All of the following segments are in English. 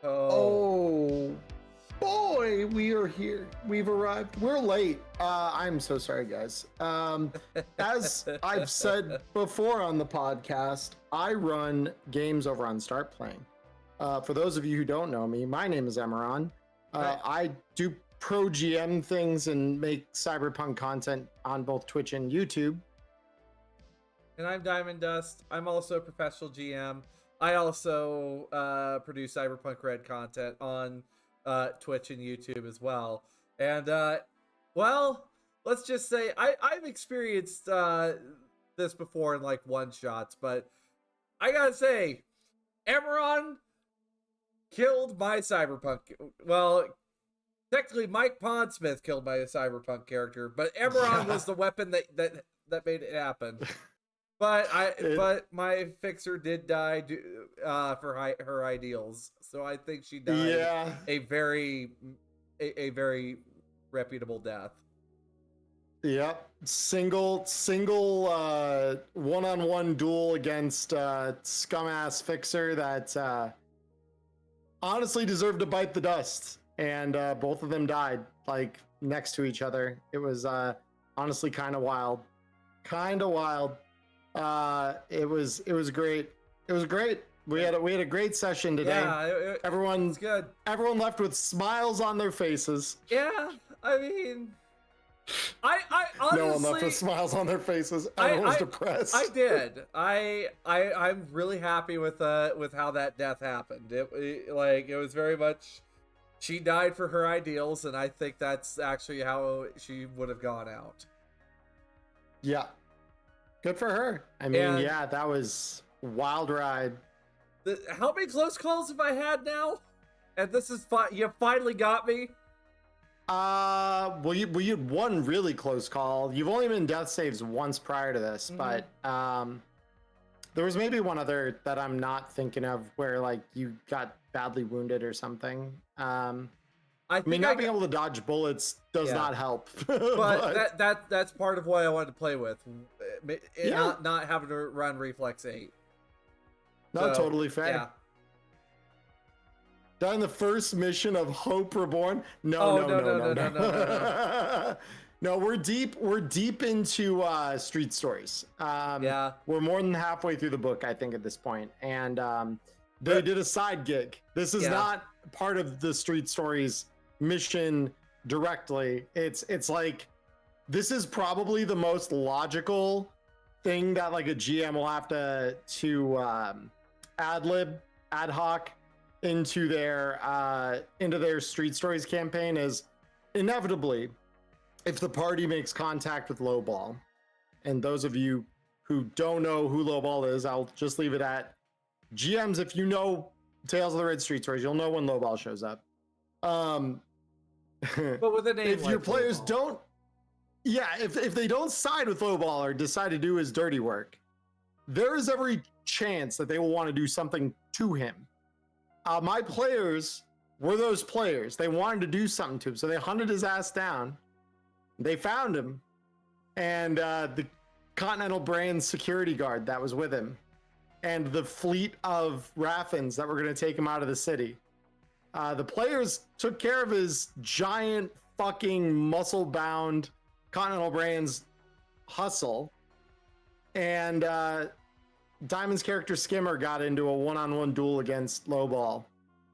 Oh boy, we are here. We've arrived. We're late. I'm so sorry, guys. As I've said before on the podcast, I run games over on StartPlaying. For those of you who don't know me, my name is Emmerron. I do pro GM things and make Cyberpunk content on both Twitch and YouTube. And I'm Diamond Dust. I'm also a professional GM. I also produce Cyberpunk RED content on Twitch and YouTube as well. And, well, let's just say I've experienced this before in like one-shots, but I gotta say, Emmerron killed my Cyberpunk. Well, technically Mike Pondsmith killed my Cyberpunk character, but Emmerron was the weapon that made it happen. But my fixer did die for her ideals, so I think she died a very reputable death. Yep, single one-on-one duel against scum-ass fixer that honestly deserved to bite the dust, and both of them died like next to each other. It was honestly kind of wild. It was great. It was great. We had a great session today. Yeah, everyone's good. Everyone left with smiles on their faces. Yeah, I mean, I honestly, no one left with smiles on their faces. Everyone was depressed. I did. I'm really happy with how that death happened. It was very much, she died for her ideals, and I think that's actually how she would have gone out. Yeah. Good for her. I mean, yeah, that was a wild ride. How many close calls have I had now? And this is you finally got me. Well, you had one really close call. You've only been death saves once prior to this, but there was maybe one other that I'm not thinking of where like you got badly wounded or something. I mean, not being able to dodge bullets does not help. but that's part of what I wanted to play with. Not having to run Reflex 8. No, so, totally fair. Yeah. Done the first mission of Hope Reborn. No. No, we're deep into Street Stories. Yeah. We're more than halfway through the book, I think, at this point. And they did a side gig. This is not part of the Street Stories mission directly. It's like, this is probably the most logical thing that like a GM will have to ad hoc into their Street Stories campaign is inevitably, if the party makes contact with Lowball, and those of you who don't know who Lowball is, I'll just leave it at GMs. If you know Tales of the Red Street Stories, you'll know when Lowball shows up. But with a name, if like your players Lowball. don't, if they don't side with Lowball or decide to do his dirty work, there is every chance that they will want to do something to him. My players were those players. They wanted to do something to him, so they hunted his ass down. They found him, and the Continental Brand security guard that was with him, and the fleet of Raffins that were going to take him out of the city. The players took care of his giant fucking muscle-bound Continental Brand's hustle, and Diamond's character Skimmer got into a one-on-one duel against Lowball,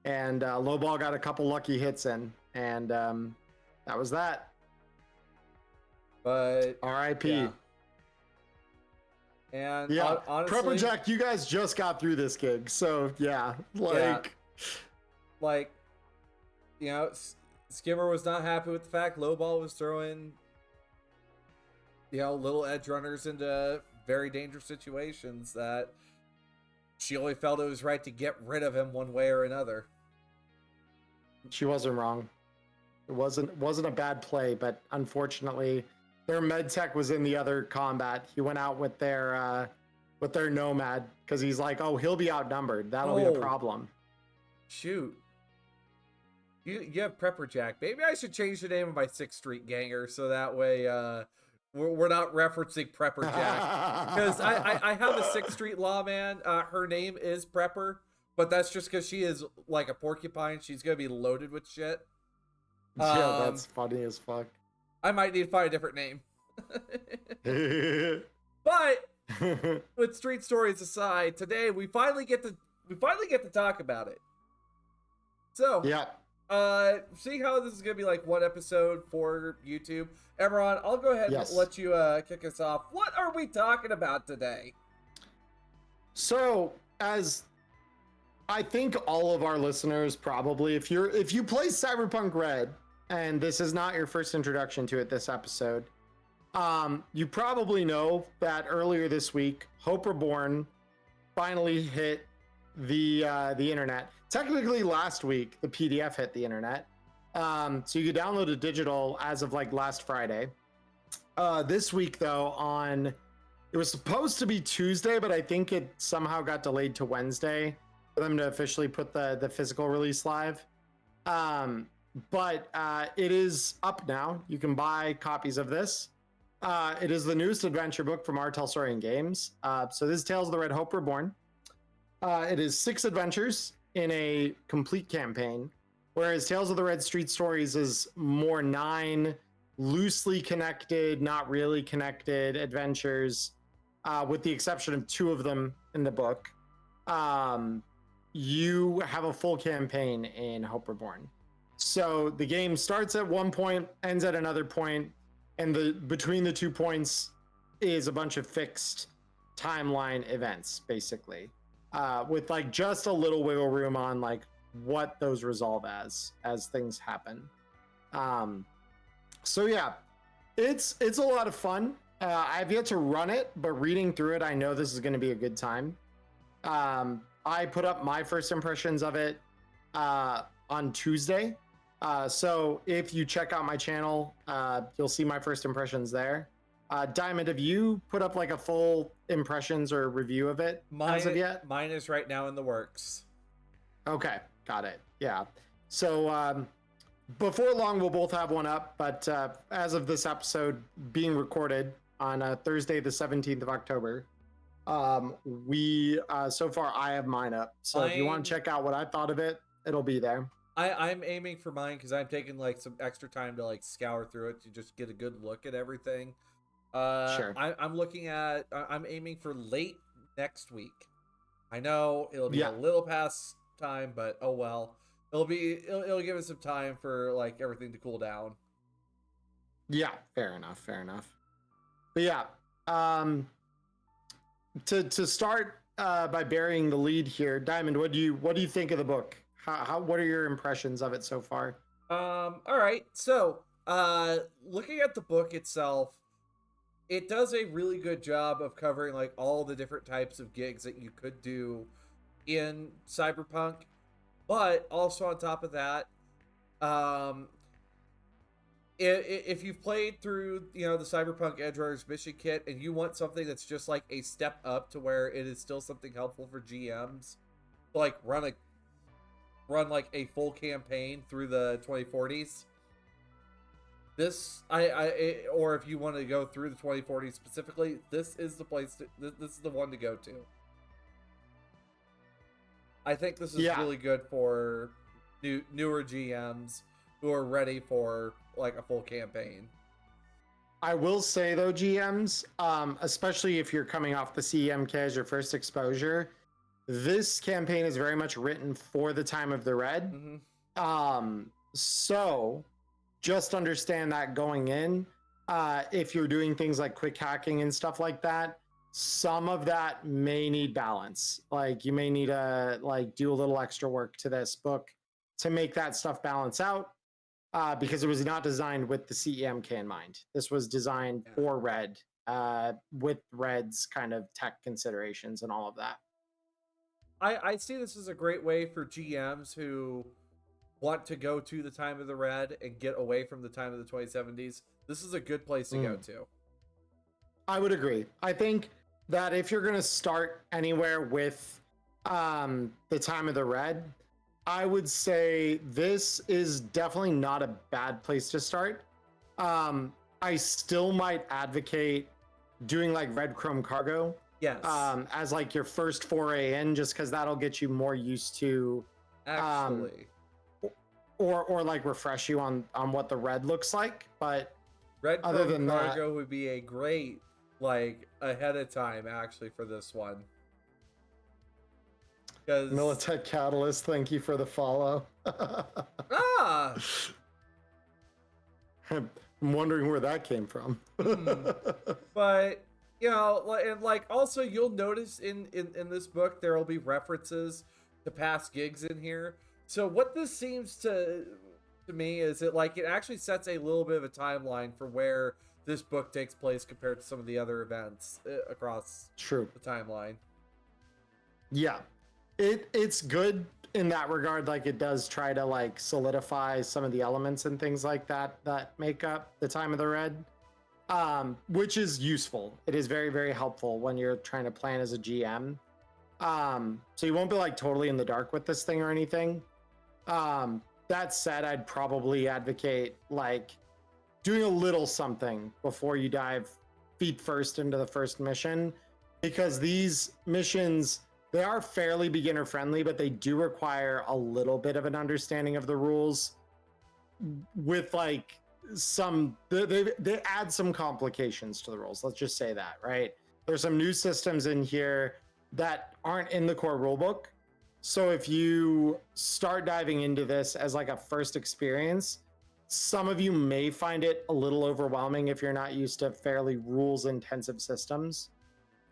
and Lowball got a couple lucky hits in, and that was that. But R.I.P. Yeah. And honestly, Prepper Jack, you guys just got through this gig, so Skimmer was not happy with the fact Lowball was throwing little edge runners into very dangerous situations that she only felt it was right to get rid of him one way or another. She wasn't wrong. It wasn't a bad play, but unfortunately their med tech was in the other combat. He went out with their nomad because he's like, oh, he'll be outnumbered. That'll be a problem. Shoot. You have Prepper Jack. Maybe I should change the name of my 6th Street ganger so that way we're not referencing Prepper Jack. Because I have a 6th Street lawman. Her name is Prepper, but that's just because she is like a porcupine. She's gonna be loaded with shit. Yeah, that's funny as fuck. I might need to find a different name. But with Street Stories aside, today we finally get to talk about it. So yeah, see how this is gonna be like one episode for YouTube. Emmerron, I'll go ahead Yes. and let you kick us off. What are we talking about today? So, as I think all of our listeners probably, if you play Cyberpunk Red, and this is not your first introduction to it this episode, you probably know that earlier this week, Hope Reborn finally hit the internet. Technically, last week the PDF hit the internet, so you could download it digital as of like last Friday. This week, though, it was supposed to be Tuesday, but I think it somehow got delayed to Wednesday for them to officially put the physical release live. But it is up now. You can buy copies of this. It is the newest adventure book from Artel Saurian Games. So this is Tales of the Red Hope Reborn. It is 6 adventures in a complete campaign, whereas Tales of the Red Street Stories is more 9 loosely connected, not really connected adventures, with the exception of 2 of them in the book. You have a full campaign in Hope Reborn. So the game starts at one point, ends at another point, and between the 2 points is a bunch of fixed timeline events, basically, with like just a little wiggle room on like what those resolve as things happen. So yeah, it's a lot of fun. I've yet to run it, but reading through it, I know this is going to be a good time. I put up my first impressions of it on Tuesday. So if you check out my channel, you'll see my first impressions there. Diamond, have you put up like a full impressions or review of it as of yet? Mine is right now in the works. Okay, got it. Yeah. So before long, we'll both have one up. But as of this episode being recorded on Thursday, the 17th of October, so far I have mine up. So if you want to check out what I thought of it, it'll be there. I'm aiming for mine because I'm taking like some extra time to like scour through it to just get a good look at everything. Sure. I'm aiming for late next week. I know it'll be a little past time, but oh well. It'll give us some time for like everything to cool down. Yeah, fair enough. But yeah, to start by burying the lead here, Diamond, what do you think of the book? What are your impressions of it so far? All right. So, looking at the book itself, it does a really good job of covering like all the different types of gigs that you could do in Cyberpunk, but also on top of that, if you've played through, the Cyberpunk Edge Runners mission kit and you want something that's just like a step up to where it is still something helpful for GMs, like run like a full campaign through the 2040s. Or if you want to go through the 2040s specifically, this is the place this is the one to go to. I think this is really good for newer GMs who are ready for like a full campaign. I will say though, GMs, especially if you're coming off the CEMK as your first exposure, this campaign is very much written for the time of the Red. Mm-hmm. So just understand that going in, if you're doing things like quick hacking and stuff like that, some of that may need balance. Like you may need to like do a little extra work to this book to make that stuff balance out, because it was not designed with the CEMK in mind. This was designed for Red, with Red's kind of tech considerations and all of that. I see this as a great way for GMs who want to go to the time of the Red and get away from the time of the 2070s. This is a good place to go to. I would agree. I think that if you're going to start anywhere with the time of the Red, I would say this is definitely not a bad place to start. I still might advocate doing like Red Chrome Cargo Yes. As like your first foray in, just because that'll get you more used to Actually, or like refresh you on what the red looks like. But Red other Chrome than that- Cargo would be a great like ahead of time actually for this one. Because Militech Catalyst, thank you for the follow. ah, I'm wondering where that came from. but you know, and like also you'll notice in this book there will be references to past gigs in here. So what this seems to me is it like it actually sets a little bit of a timeline for where this book takes place compared to some of the other events across True. the timeline. Yeah. It's good in that regard. Like it does try to like solidify some of the elements and things like that make up the time of the red, which is useful. It is very, very helpful when you're trying to plan as a GM. So you won't be like totally in the dark with this thing or anything. That said, I'd probably advocate like doing a little something before you dive feet first into the first mission, because these missions, they are fairly beginner friendly, but they do require a little bit of an understanding of the rules with like they add some complications to the rules. Let's just say that, right? There's some new systems in here that aren't in the core rulebook. So if you start diving into this as like a first experience, some of you may find it a little overwhelming if you're not used to fairly rules intensive systems.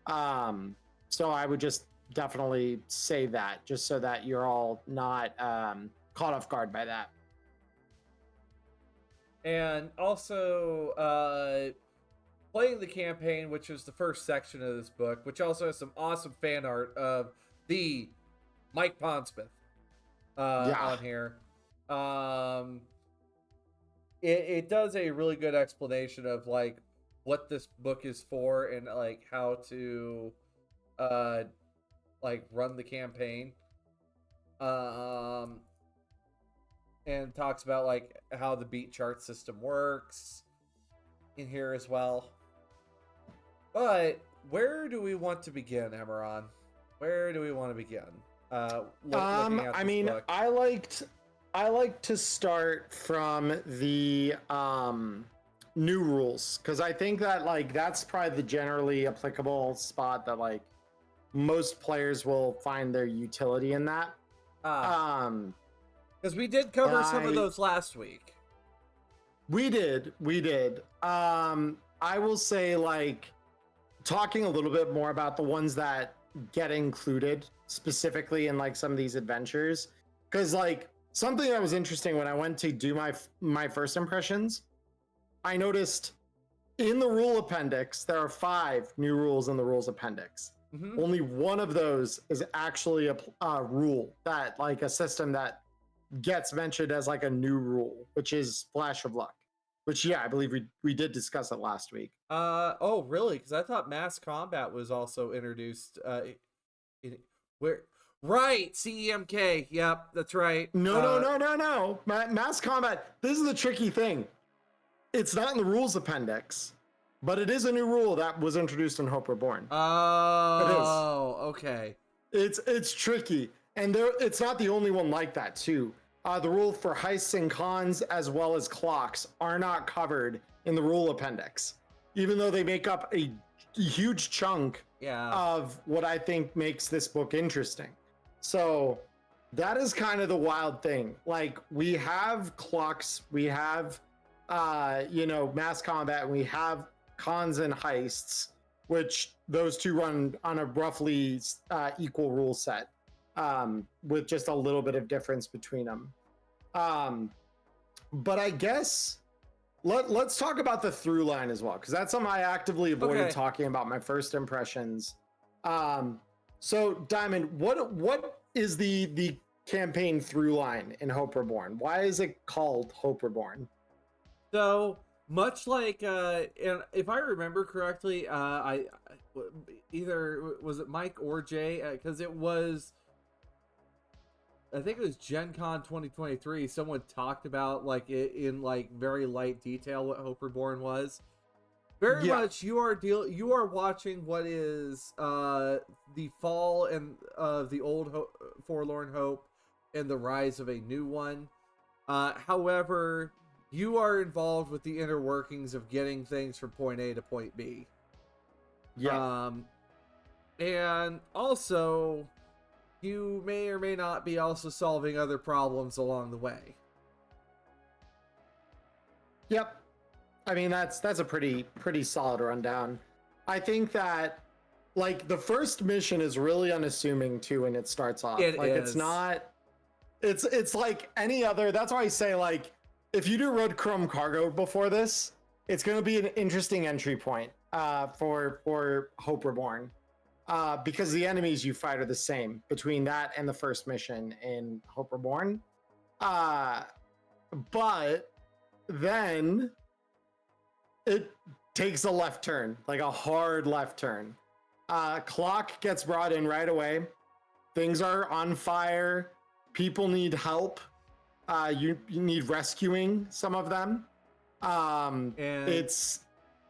So I would just definitely say that, just so that you're all not caught off guard by that. And also playing the campaign, which was the first section of this book, which also has some awesome fan art of the Mike Pondsmith on here. It does a really good explanation of like what this book is for and like how to like run the campaign. And talks about like how the beat chart system works in here as well. But where do we want to begin, Emmerron? Where do we want to begin? Looking at this book. I like to start from the new rules, because I think that like that's probably the generally applicable spot that like most players will find their utility in that. Because we did cover some of those last week. We did. I will say, like, talking a little bit more about the ones that get included specifically in like some of these adventures, because like something that was interesting when I went to do my first impressions, I noticed in the rule appendix there are 5 new rules in the rules appendix. Mm-hmm. Only one of those is actually a rule, that like a system that gets mentioned as like a new rule, which is Flash of Luck, which I believe we did discuss it last week. Oh really? Because I thought mass combat was also introduced right, CEMK, yep, that's right. No. Mass combat, this is the tricky thing. It's not in the rules appendix, but it is a new rule that was introduced in Hope Reborn. Oh, okay. It's tricky, and it's not the only one like that too. The rule for heists and cons as well as clocks are not covered in the rule appendix, even though they make up a huge chunk of what I think makes this book interesting. So that is kind of the wild thing. Like, we have clocks, we have mass combat, and we have cons and heists, which those two run on a roughly equal rule set, with just a little bit of difference between them. But I guess let's talk about the through line as well, because that's something I actively avoided talking about my first impressions. So Diamond, what is the campaign through line in Hope Reborn? Why is it called Hope Reborn? So much like, and if I remember correctly, I either was it Mike or Jay, because it was, I think it was Gen Con 2023. Someone talked about like in like very light detail what Hope Reborn was, very Yeah. much you are watching what is the fall and of the old forlorn hope and the rise of a new one. However, you are involved with the inner workings of getting things from point A to point B. Yeah. And also, you may or may not be also solving other problems along the way. Yep. I mean, that's a pretty solid rundown. I think that like the first mission is really unassuming too when it starts off. It like is. it's not it's like any other. That's why I say, like, if you do Red Chrome Cargo before this, it's going to be an interesting entry point for Hope Reborn. Because the enemies you fight are the same between that and the first mission in Hope Reborn. But then it takes a left turn, like a hard left turn. Clock gets brought in right away. Things are on fire. People need help. You need rescuing some of them. And It's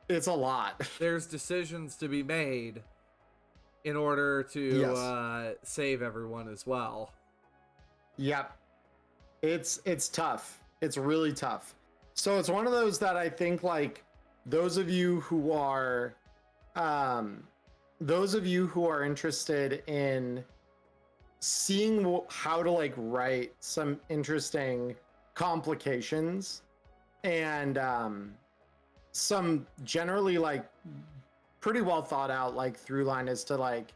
a lot. there's decisions to be made in order to Yes. save everyone as well. Yep. It's tough. It's really tough. So it's one of those that I think, like, those of you who are interested in seeing how to like write some interesting complications and some generally like pretty well thought out like through line as to like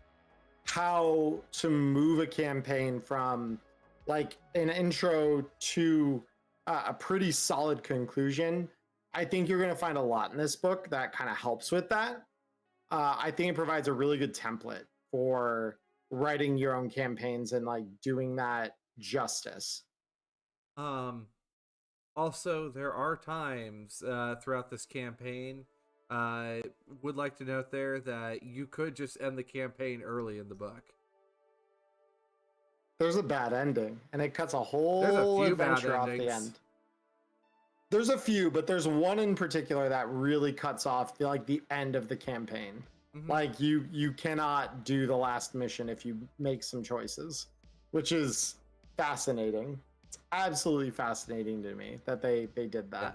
how to move a campaign from like an intro to a pretty solid conclusion. I think you're going to find a lot in this book that kind of helps with that. I think it provides a really good template for writing your own campaigns and like doing that justice. Also, there are times throughout this campaign, would like to note there that you could just end the campaign early in the book. There's a bad ending, and it cuts a whole There's a few adventure bad off the endings. end. There's a few, but there's one in particular that really cuts off the end of the campaign. Mhm. Like you cannot do the last mission if you make some choices, which is fascinating. It's absolutely fascinating to me that they did that. Yeah.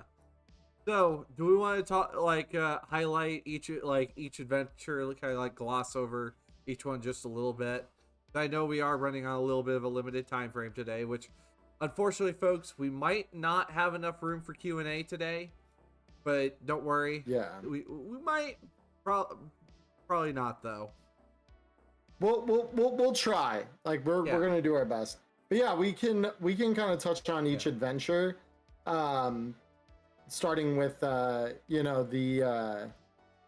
So, do we want to talk highlight each adventure, kind of like gloss over each one just a little bit? I know we are running on a little bit of a limited time frame today, which unfortunately, folks, we might not have enough room for Q&A today, but don't worry. Yeah. We might probably not though. We'll try. Like we're gonna do our best. But yeah, we can kind of touch on each adventure. Starting with the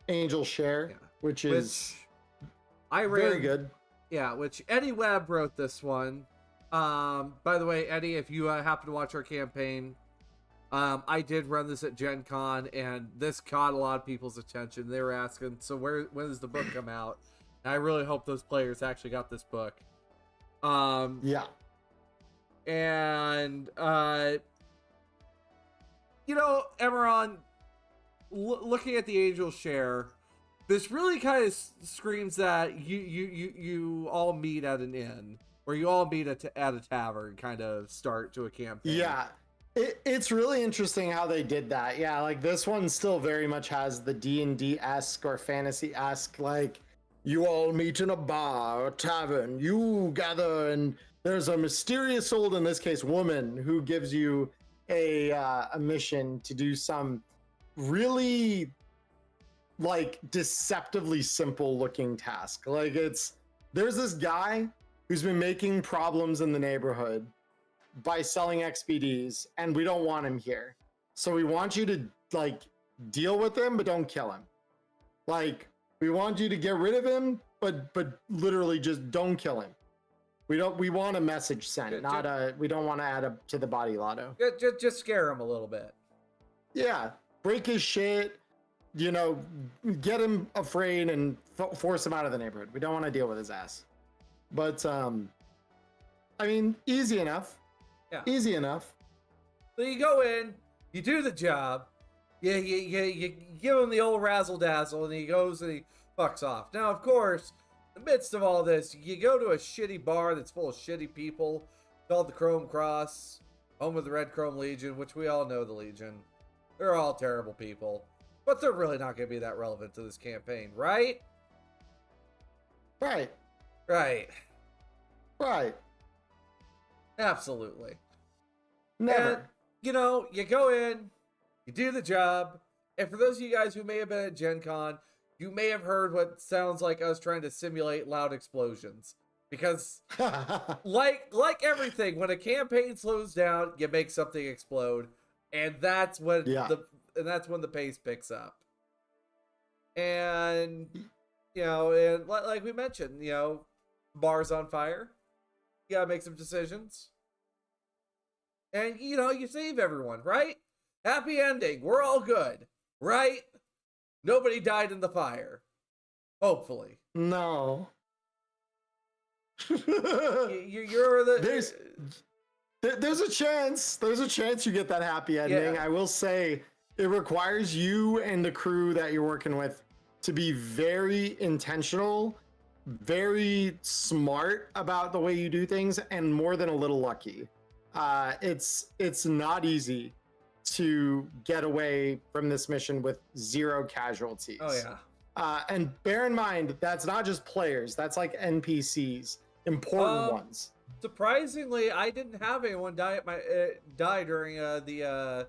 Angel Share, which is very good. Yeah, which Eddie Webb wrote this one. By the way, Eddie, if you happen to watch our campaign, I did run this at Gen Con, and this caught a lot of people's attention. They were asking, so when does the book come out? And I really hope those players actually got this book. Yeah. And Emmerron, looking at the Angel Share, this really kind of screams that you all meet at an inn, or you all meet at a tavern, kind of start to a campaign. Yeah, it's really interesting how they did that. Yeah, like this one still very much has the D&D-esque or fantasy-esque, like you all meet in a bar or tavern, you gather, and there's a mysterious old, in this case, woman who gives you a mission to do some really like deceptively simple looking task. Like there's this guy who's been making problems in the neighborhood by selling XPDs, and we don't want him here. So we want you to like deal with him, but don't kill him. Like we want you to get rid of him, but literally just don't kill him. We want a message sent, we don't want to add up to the body lotto. Just scare him a little bit. Yeah, break his shit, get him afraid and force him out of the neighborhood. We don't want to deal with his ass. But I mean, easy enough. Yeah. Easy enough. So you go in, you do the job, you give him the old razzle dazzle, and he goes and he fucks off. Now, of course, in the midst of all this, you go to a shitty bar that's full of shitty people called the Chrome Cross, home of the Red Chrome Legion, which we all know the Legion. They're all terrible people, but they're really not going to be that relevant to this campaign, right? Right. Right. Right. Absolutely. Never. And, you know, you go in, you do the job, and for those of you guys who may have been at Gen Con, you may have heard what sounds like us trying to simulate loud explosions. Because, like everything, when a campaign slows down, you make something explode, and that's when the pace picks up. And and like we mentioned, bar's on fire. You gotta make some decisions. And, you save everyone, right? Happy ending. We're all good, right? Nobody died in the fire. Hopefully. No. You're the... There's a chance. There's a chance you get that happy ending. Yeah. I will say it requires you and the crew that you're working with to be very intentional, very smart about the way you do things, and more than a little lucky. It's not easy to get away from this mission with 0 casualties. Oh yeah. And bear in mind, that's not just players. That's like NPCs, important ones. Surprisingly, I didn't have anyone die during the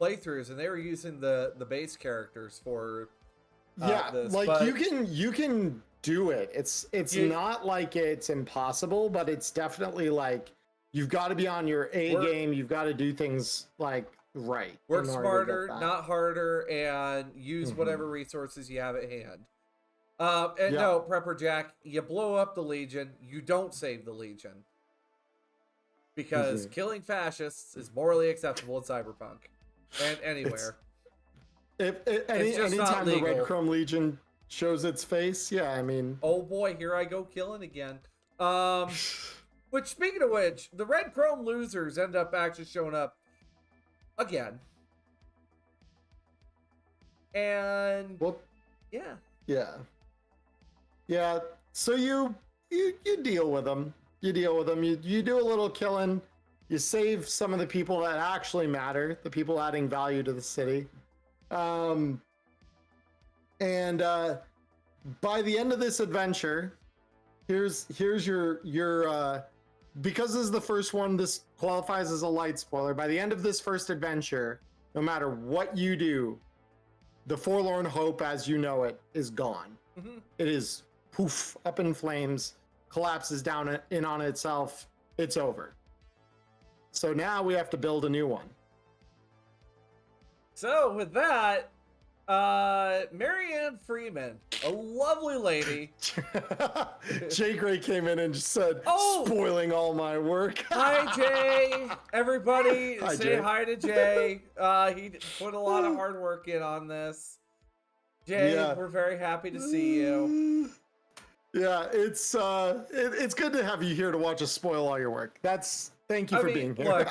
playthroughs, and they were using the base characters for this, like but... you can do it. It's not like it's impossible, but it's definitely like you've got to be on your game. You've got to do things like right. Work smarter, not harder, and use whatever resources you have at hand. No, Prepper Jack, you blow up the Legion. You don't save the Legion. Because killing fascists is morally acceptable in Cyberpunk. And anywhere. Anytime the Red Chrome Legion shows its face, I mean... Oh boy, here I go killing again. Which, speaking of which, the Red Chrome losers end up actually showing up again. And... Well, yeah. Yeah, so you deal with them. You deal with them. You do a little killing. You save some of the people that actually matter, the people adding value to the city. And by the end of this adventure, here's your because this is the first one, this qualifies as a light spoiler. By the end of this first adventure, no matter what you do, the forlorn hope as you know it is gone. It is poof, up in flames, collapses down in on itself. It's over. So now we have to build a new one. So with that, Marianne Freeman, a lovely lady. Jay Gray came in and just said, spoiling all my work. Hi, Jay. Everybody, hi, say Jay. hi to Jay. He put a lot of hard work in on this. Jay, we're very happy to see you. Yeah, it's good to have you here to watch us spoil all your work. Thank you for being here.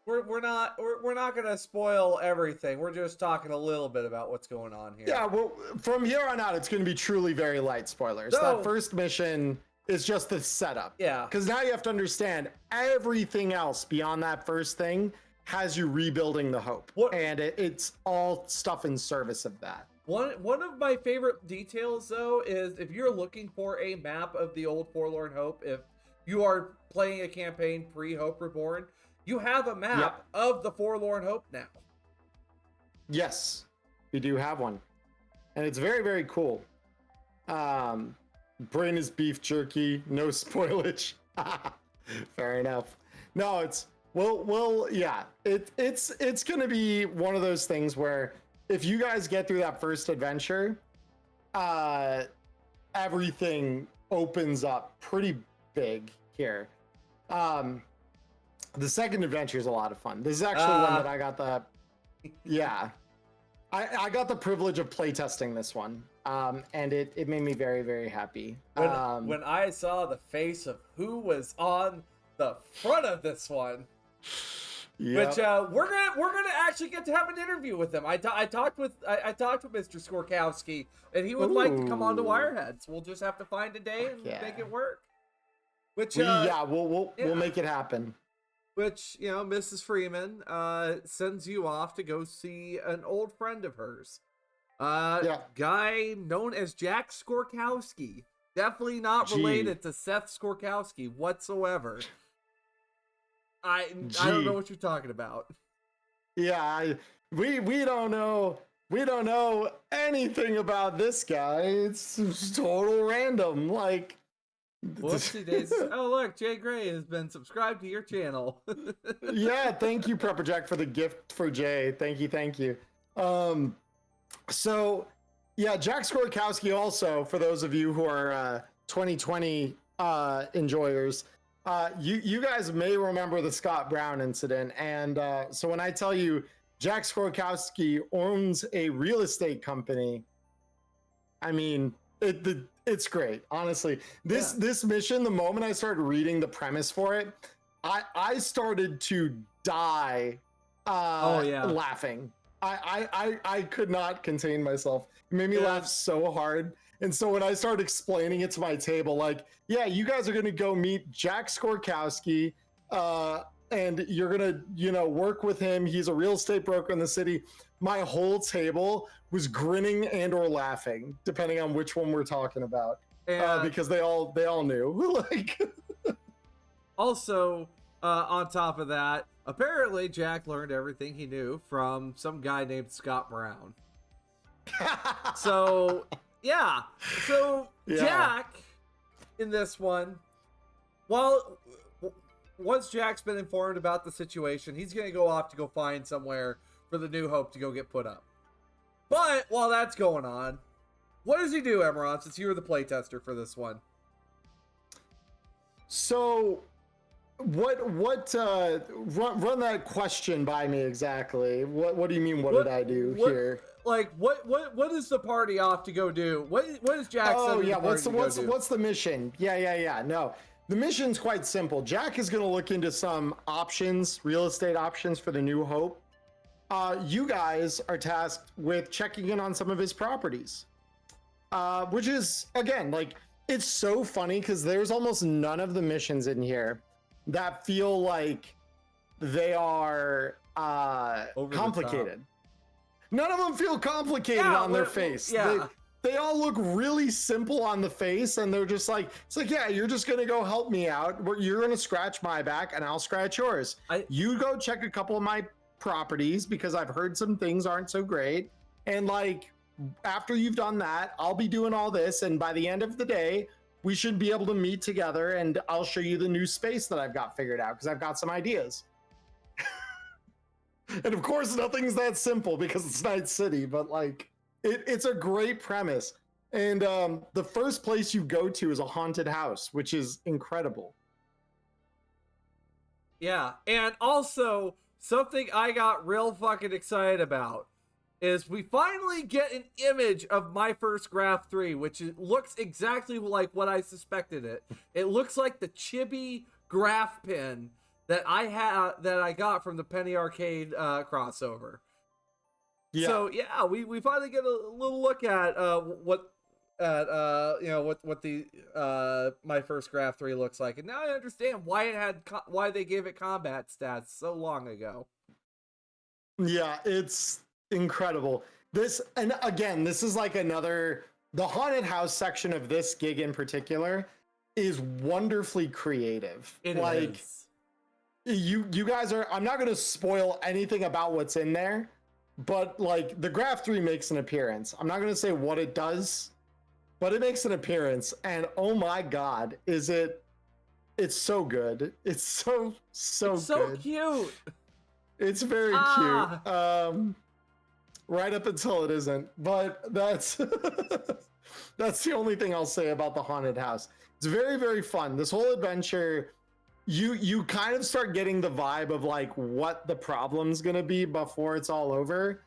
Look, we're not gonna spoil everything. We're just talking a little bit about what's going on here. Yeah, well, from here on out, it's going to be truly very light spoilers. No. That first mission is just the setup. Yeah. Because now you have to understand everything else beyond that first thing has you rebuilding the hope. And it's all stuff in service of that. One of my favorite details, though, is if you're looking for a map of the old Forlorn Hope, if you are playing a campaign pre-Hope Reborn, you have a map of the Forlorn Hope now. Yes, we do have one. And it's very, very cool. Brain is beef jerky, no spoilage. Fair enough. No, it's it's gonna be one of those things where if you guys get through that first adventure, everything opens up pretty big here. The second adventure is a lot of fun. This is actually one that I got the I got the privilege of playtesting this one. And it made me very, very happy. When I saw the face of who was on the front of this one. Which Yep. we're gonna actually get to have an interview with him. I talked with Mr. Skorkowski, and he would like to come on to Ooh. Wireheads. We'll just have to find a day and Yeah. make it work. Which We'll make it happen. Which, you know, Mrs. Freeman sends you off to go see an old friend of hers. Guy known as Jack Skorkowski. Definitely not related to Seth Skorkowski whatsoever. I don't know what you're talking about. Yeah, we don't know anything about this guy. It's total random. Like, whoopsie days. Oh, look, Jay Gray has been subscribed to your channel. yeah, thank you, Prepper Jack, for the gift for Jay. Thank you. So yeah, Jack Skorkowski also, for those of you who are 2020 enjoyers, you guys may remember the Scott Brown incident. And so when I tell you Jack Skorkowski owns a real estate company, I mean, it's great. Honestly, this mission, the moment I started reading the premise for it, I started to die laughing. I could not contain myself. It made me laugh so hard. And so when I started explaining it to my table, like, yeah, you guys are going to go meet Jack Skorkowski, and you're going to, work with him. He's a real estate broker in the city. My whole table was grinning and or laughing, depending on which one we're talking about, because they all knew. Like, also, on top of that, apparently Jack learned everything he knew from some guy named Scott Brown. So Jack in this one, once Jack's been informed about the situation, he's going to go off to go find somewhere for the New Hope to go get put up. But while that's going on, what does he do, Emmerron, since you were the playtester for this one? So run that question by me exactly. What do you mean, what did I do here? Like, what is the party off to go do? What is Jack? Oh yeah, what's the mission? Yeah. No, the mission's quite simple. Jack is going to look into some options, real estate options for the New Hope. You guys are tasked with checking in on some of his properties, which is, again, like, it's so funny because there's almost none of the missions in here that feel like they are complicated. None of them feel complicated on their face. Yeah. They all look really simple on the face, and they're just like, it's like, yeah, you're just gonna go help me out. You're gonna scratch my back, and I'll scratch yours. You go check a couple of my properties because I've heard some things aren't so great, and like, after you've done that, I'll be doing all this, and by the end of the day, we should be able to meet together, and I'll show you the new space that I've got figured out because I've got some ideas. And of course, nothing's that simple because it's Night City, but like, it's a great premise. And the first place you go to is a haunted house, which is incredible. Yeah, and also something I got real fucking excited about is we finally get an image of My First Graph 3, which looks exactly like what I suspected it. It looks like the chibi graph pin that I got from the Penny Arcade crossover. Yeah. So yeah, we finally get a little look at what the My First Graph 3 looks like, and now I understand why they gave it combat stats so long ago. Yeah, it's incredible. This is like the haunted house section of this gig in particular is wonderfully creative. It is. You guys are, I'm not going to spoil anything about what's in there, but like, the Graph 3 makes an appearance. I'm not going to say what it does, but it makes an appearance, and oh my god, it's so good. It's so good. So cute. It's very cute. Right up until it isn't, but that's that's the only thing I'll say about the haunted house. It's very, very fun. This whole adventure, you kind of start getting the vibe of like what the problem's gonna be before it's all over.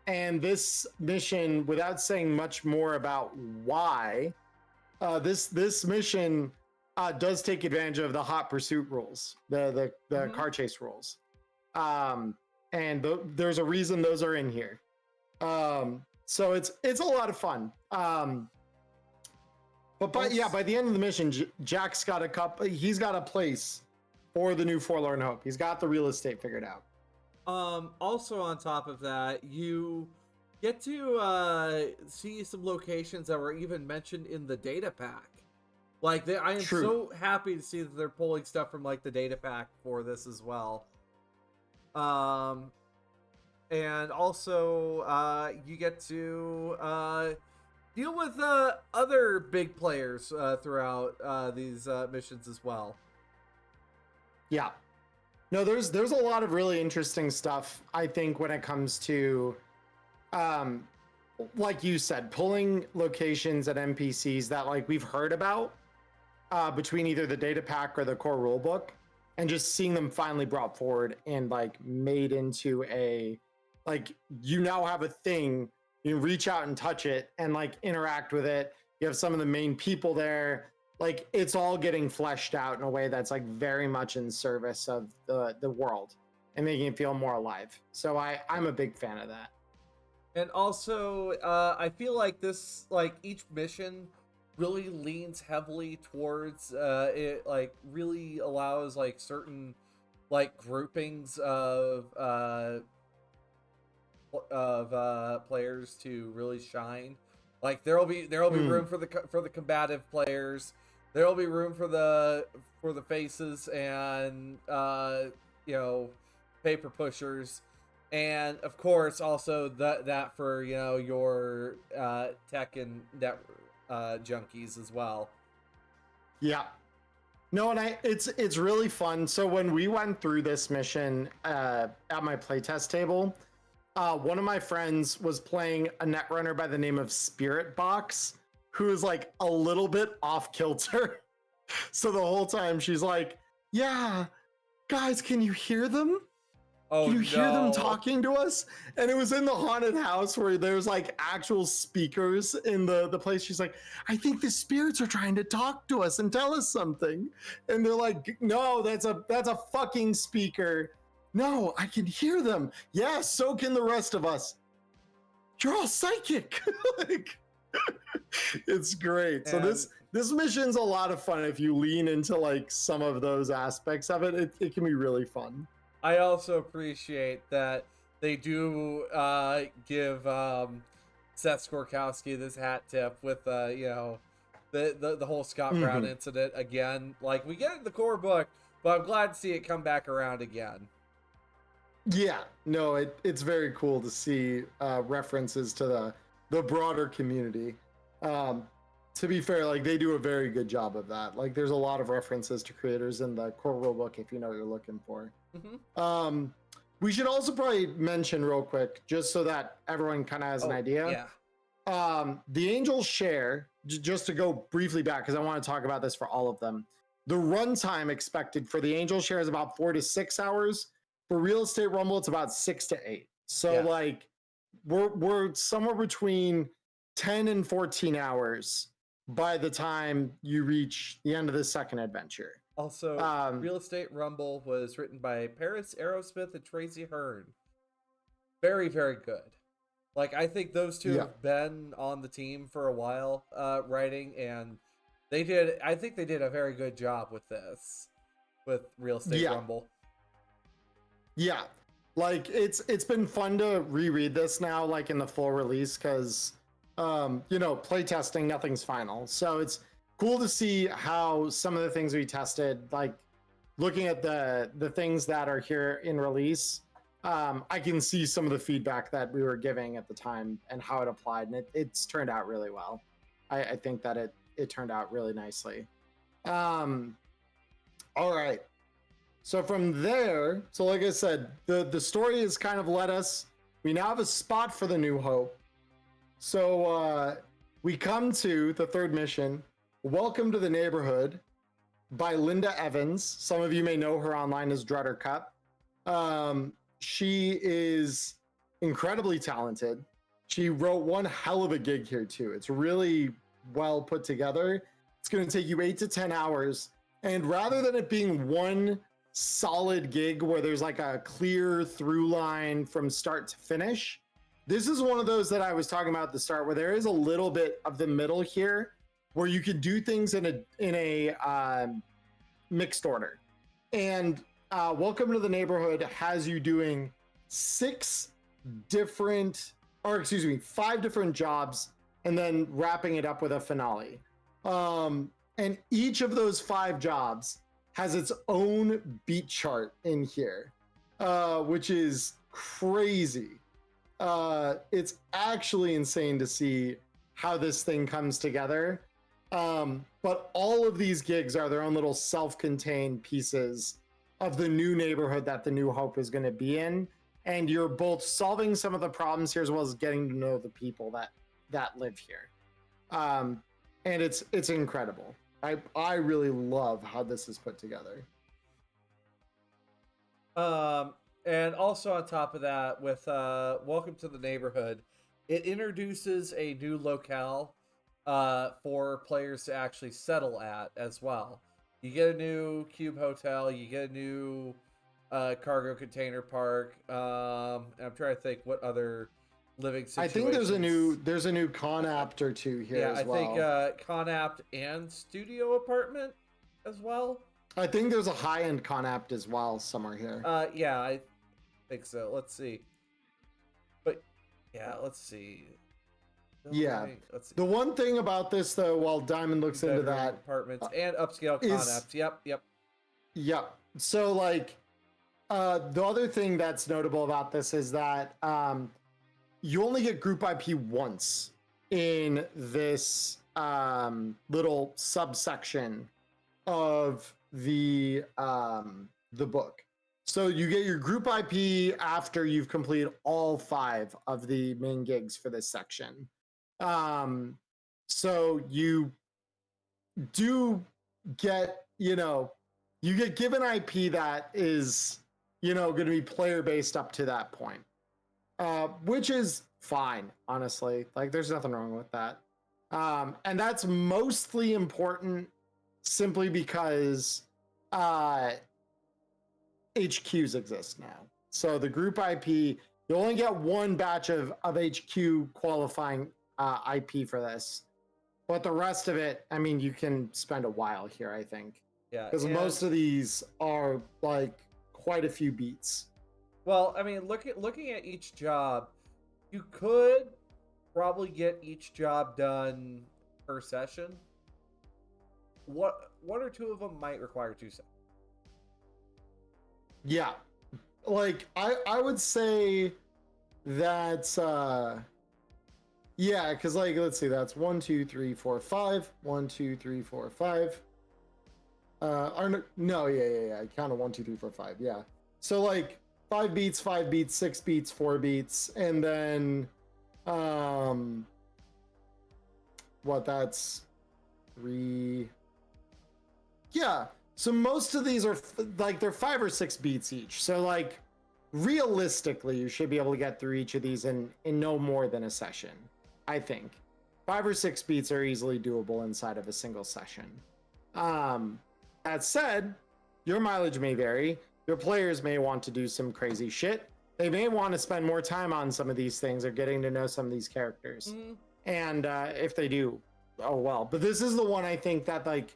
And this mission, without saying much more about why, this mission does take advantage of the hot pursuit rules, the car chase rules. And there's a reason those are in here. So it's a lot of fun. But by the end of the mission, Jack's got he's got a place for the new Forlorn Hope. He's got the real estate figured out. Also on top of that, you get to see some locations that were even mentioned in the data pack. Like I am so happy to see that they're pulling stuff from like the data pack for this as well. And also you get to deal with other big players throughout these missions as well. Yeah. No, there's a lot of really interesting stuff, I think, when it comes to, like you said, pulling locations at NPCs that like we've heard about between either the data pack or the core rulebook, and just seeing them finally brought forward and like made into a, like, you now have a thing, you reach out and touch it and like interact with it. You have some of the main people there. Like, it's all getting fleshed out in a way that's like very much in service of the world and making it feel more alive. So I'm a big fan of that. And also, I feel like this, like each mission really leans heavily towards it, like really allows like certain like groupings of players to really shine. Like there'll be room for the combative players. There'll be room for the faces and paper pushers, and of course also that for your tech and net junkies as well. Yeah. No, and it's really fun. So when we went through this mission at my playtest table, one of my friends was playing a netrunner by the name of Spirit Box, who is like a little bit off kilter. So the whole time she's like, yeah, guys, can you hear them? Oh, can you hear them talking to us? And it was in the haunted house where there's like actual speakers in the place. She's like, I think the spirits are trying to talk to us and tell us something. And they're like, no, that's a fucking speaker. No, I can hear them. Yeah, so can the rest of us. You're all psychic. Like, it's great. So this mission's a lot of fun. If you lean into like some of those aspects of it, it can be really fun. I also appreciate that they do give Seth Skorkowski this hat tip with the whole Scott Brown incident again. Like, we get it in the core book, but I'm glad to see it come back around again. Yeah, no, it's very cool to see references to the broader community. To be fair, like, they do a very good job of that. Like, there's a lot of references to creators in the core rulebook if you know what you're looking for. We should also probably mention real quick, just so that everyone kind of has an idea. Yeah. The Angels share, just to go briefly back, because I want to talk about this for all of them. The runtime expected for the Angel share is about 4 to 6 hours. For Real Estate Rumble, it's about 6 to 8. So like we're somewhere between 10 and 14 hours by the time you reach the end of the second adventure. Also, Real Estate Rumble was written by Paris Aerosmith and Tracy Hearn. Very, very good. Like, I think those two have been on the team for a while writing, and I think they did a very good job with this, with Real Estate Rumble. Yeah, like it's been fun to reread this now, like in the full release, because playtesting, nothing's final. So it's cool to see how some of the things we tested, like looking at the things that are here in release, I can see some of the feedback that we were giving at the time and how it applied, and it's turned out really well. I think that it turned out really nicely. All right. So from there, so like I said, the story has kind of led us. We now have a spot for the New Hope. So we come to the third mission, Welcome to the Neighborhood, by Linda Evans. Some of you may know her online as Druddercup. She is incredibly talented. She wrote one hell of a gig here too. It's really well put together. It's going to take you 8 to 10 hours. And rather than it being one solid gig where there's like a clear through line from start to finish, this is one of those that I was talking about at the start, where there is a little bit of the middle here where you can do things in a mixed order. And Welcome to the Neighborhood has you doing 5 different jobs and then wrapping it up with a finale. And each of those 5 jobs has its own beat chart in here, which is crazy. It's actually insane to see how this thing comes together. But all of these gigs are their own little self-contained pieces of the new neighborhood that the New Hope is going to be in. And you're both solving some of the problems here as well as getting to know the people that live here. And it's incredible. I really love how this is put together. And also on top of that, with Welcome to the Neighborhood, it introduces a new locale for players to actually settle at as well. You get a new cube hotel, you get a new cargo container park. I'm trying to think what other living situations. I think there's a new Conapt or 2 here as well. I think Conapt and studio apartment as well. I think there's a high-end Conapt as well somewhere here. Yeah, I think so. Let's see. But yeah, let's see. Yeah. Let's see. The one thing about this, though, while Diamond looks into that, apartments and upscale Conapts. Yep. So, like, the other thing that's notable about this is that you only get group IP once in this little subsection of the book. So you get your group IP after you've completed all 5 of the main gigs for this section. So you do get, you get given IP that is, going to be player based up to that point, which is fine, honestly. Like, there's nothing wrong with that. And that's mostly important simply because HQs exist now. So the group IP, you only get one batch of HQ qualifying IP for this. But the rest of it, I mean, you can spend a while here, I think. Yeah. Because most of these are like quite a few beats. Well, I mean, looking at each job, you could probably get each job done per session. One or two of them might require 2 sessions. Yeah. Like, I would say that's yeah, because, like, let's see, that's 1, 2, 3, 4, 5. 1, 2, 3, 4, 5. Yeah. I counted 1, 2, 3, 4, 5. Yeah. So, like, 5 beats, 5 beats, 6 beats, 4 beats, and then that's 3. Yeah. So most of these are like, they're 5 or 6 beats each. So, like, realistically, you should be able to get through each of these in no more than a session, I think. 5 or 6 beats are easily doable inside of a single session. That said, your mileage may vary. Your players may want to do some crazy shit. They may want to spend more time on some of these things or getting to know some of these characters. And if they do, oh well. But this is the one, I think, that, like,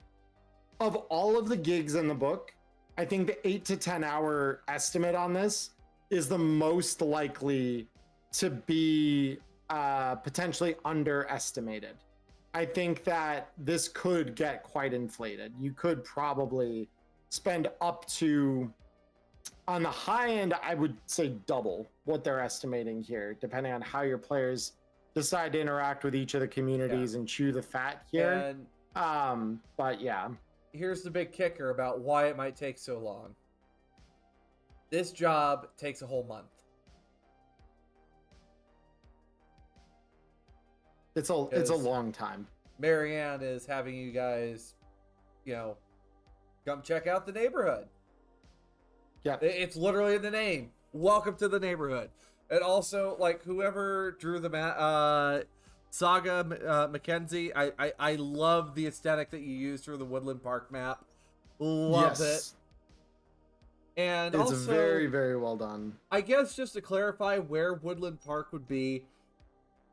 of all of the gigs in the book, I think the 8 to 10 hour estimate on this is the most likely to be potentially underestimated. I think that this could get quite inflated. You could probably spend up to, on the high end, I would say double what they're estimating here, depending on how your players decide to interact with each of the communities and chew the fat here. And, but yeah. Here's the big kicker about why it might take so long. This job takes a whole month. It's a long time. Marianne is having you guys, come check out the neighborhood. Yeah. It's literally in the name. Welcome to the neighborhood. And also, like, whoever drew the Saga Mackenzie. I love the aesthetic that you used for the Woodland Park map. Love it. Yes. And It's also, very, very well done. I guess just to clarify where Woodland Park would be,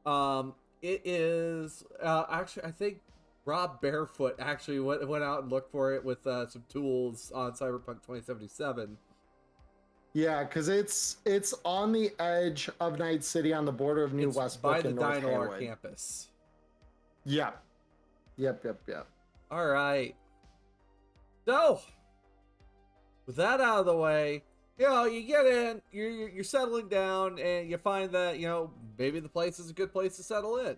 it is actually, I think Rob Barefoot actually went out and looked for it with some tools on Cyberpunk 2077. Yeah, because it's on the edge of Night City on the border of New It's Westbrook by the and North Dinolar Haywood. campus. Yep. All right. So, with that out of the way, you get in, you're settling down, and you find that maybe the place is a good place to settle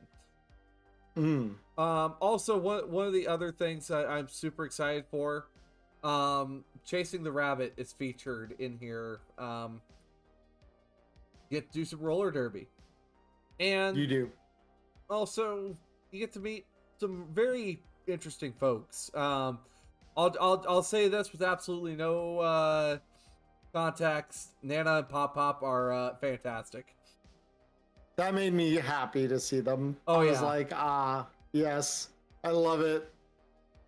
in. Also, one of the other things that I'm super excited for, Chasing the Rabbit is featured in here. You get to do some roller derby, and You do. also you get to meet some very interesting folks. I'll say this with absolutely no context. Nana and Pop Pop are fantastic. That made me happy to see them. Oh, I was yeah. like, yes, I love it.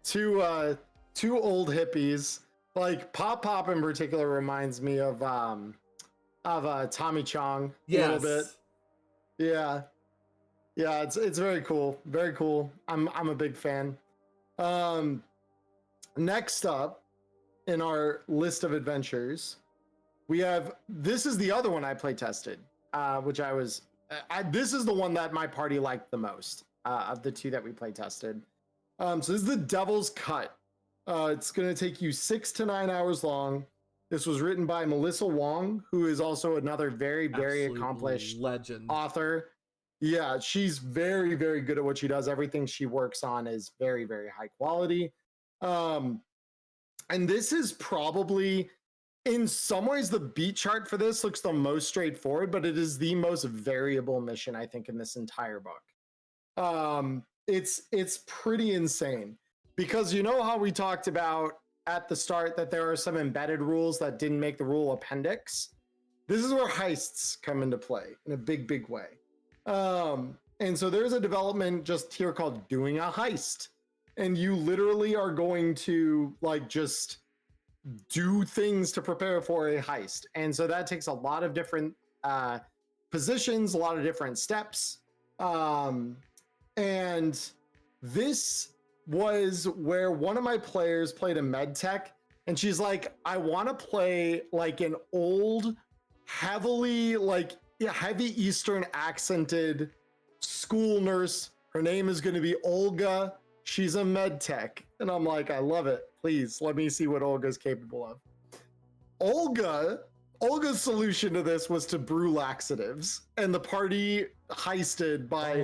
Two old hippies. Like Pop Pop in particular reminds me of Tommy Chong a little bit. Yeah. Yeah, it's very cool. Very cool. I'm a big fan. Next up in our list of adventures, we have, this is the other one I play tested, which this is the one that my party liked the most of the two that we play tested. So this is the Devil's Cut. It's going to take you 6 to 9 hours long. This was written by Melissa Wong, who is also another very, very Absolute accomplished legend. author. Yeah, she's very, very good at what she does. Everything she works on is very, very high quality. And this is probably, in some ways, the beat chart for this looks the most straightforward, but it is the most variable mission, I think, in this entire book. It's pretty insane because you know how we talked about at the start that there are some embedded rules that didn't make the rule appendix. This is where heists come into play in a big, big way. And so there's a development just here called doing a heist. And you literally are going to just do things to prepare for a heist. And so that takes a lot of different positions, a lot of different steps. And this was where one of my players played a med tech, and she's like, I want to play like an old, heavy Eastern accented school nurse. Her name is going to be Olga. She's a med tech. And I'm like, I love it. Please let me see what Olga's capable of. Olga's solution to this was to brew laxatives, and the party heisted by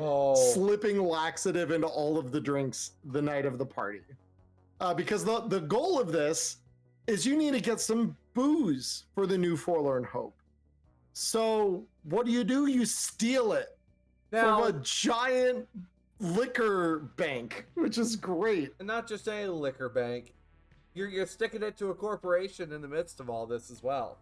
slipping laxative into all of the drinks the night of the party. Because the goal of this is you need to get some booze for the new Forlorn Hope. So what do? You steal it from a giant liquor bank, which is great. And not just any liquor bank. You're sticking it to a corporation in the midst of all this as well.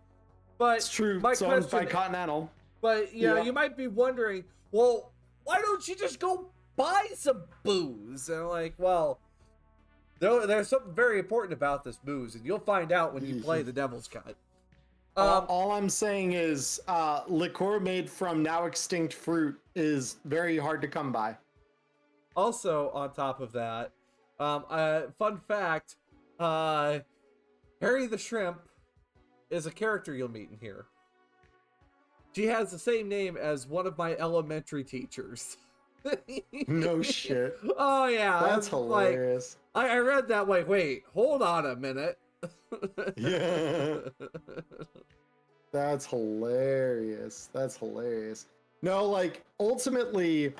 But it's true. My so question, by Continental. But you might be wondering, well, why don't you just go buy some booze? And I'm like, well, there's something very important about this booze, and you'll find out when you play the Devil's Cut. All I'm saying is liqueur made from now extinct fruit is very hard to come by. Also, on top of that, fun fact, Harry the Shrimp is a character you'll meet in here. She has the same name as one of my elementary teachers. No shit. Oh yeah. That's hilarious. I read that like, wait, hold on a minute. Yeah. That's hilarious. No, ultimately,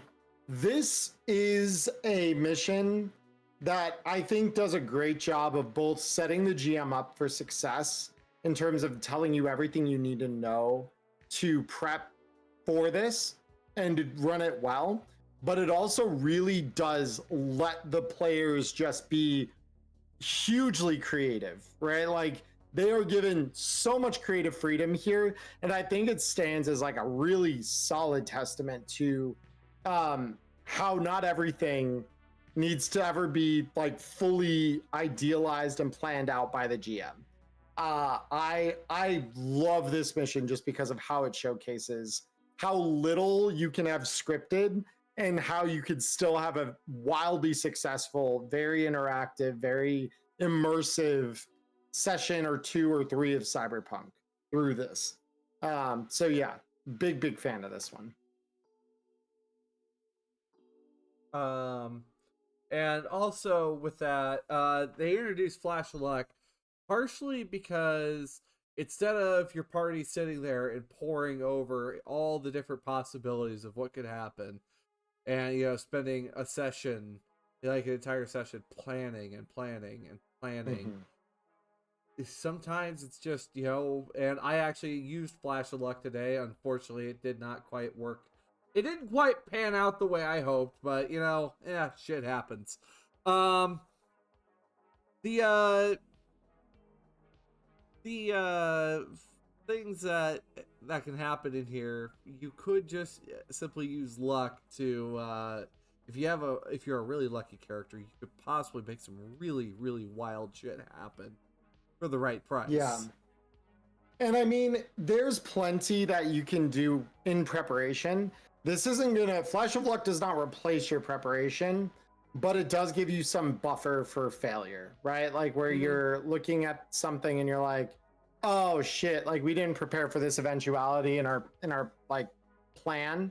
this is a mission that I think does a great job of both setting the GM up for success in terms of telling you everything you need to know to prep for this and to run it well. But it also really does let the players just be hugely creative, right? They are given so much creative freedom here. And I think it stands as a really solid testament to how not everything needs to ever be like fully idealized and planned out by the GM. I love this mission just because of how it showcases how little you can have scripted and how you could still have a wildly successful, very interactive, very immersive session or 2 or 3 of Cyberpunk through this. So yeah, big fan of this one. And also with that, they introduced Flash of Luck partially because instead of your party sitting there and poring over all the different possibilities of what could happen, and spending a session, like an entire session, planning and planning and planning. Sometimes it's just, and I actually used Flash of Luck today. Unfortunately, it did not quite work. It didn't quite pan out the way I hoped, but shit happens. The things that can happen in here, you could just simply use luck to if you're a really lucky character, you could possibly make some really, really wild shit happen for the right price. Yeah. And I mean, there's plenty that you can do in preparation. This isn't gonna, Flash of Luck does not replace your preparation, but it does give you some buffer for failure, right? Like where you're looking at something and you're like, oh shit, like we didn't prepare for this eventuality in our like plan.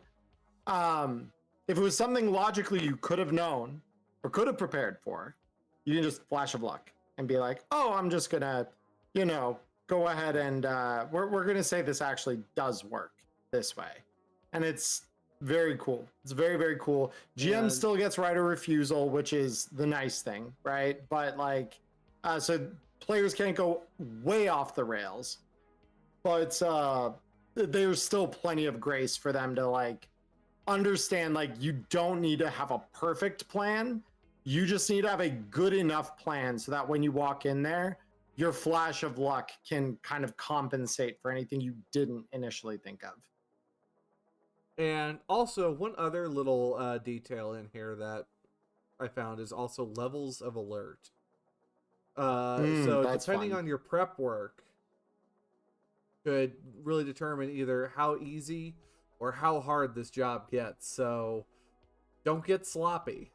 If it was something logically you could have known or could have prepared for, you can just Flash of Luck and be like, oh, I'm just gonna, go ahead and we're gonna say this actually does work this way. And it's very cool. It's very, very cool. GM still gets right of refusal, which is the nice thing, right? But like, so players can't go way off the rails, but there's still plenty of grace for them to like understand, like you don't need to have a perfect plan. You just need to have a good enough plan so that when you walk in there, your Flash of Luck can kind of compensate for anything you didn't initially think of. And also, one other little detail in here that I found is also levels of alert. So depending on your prep work, could really determine either how easy or how hard this job gets. So don't get sloppy.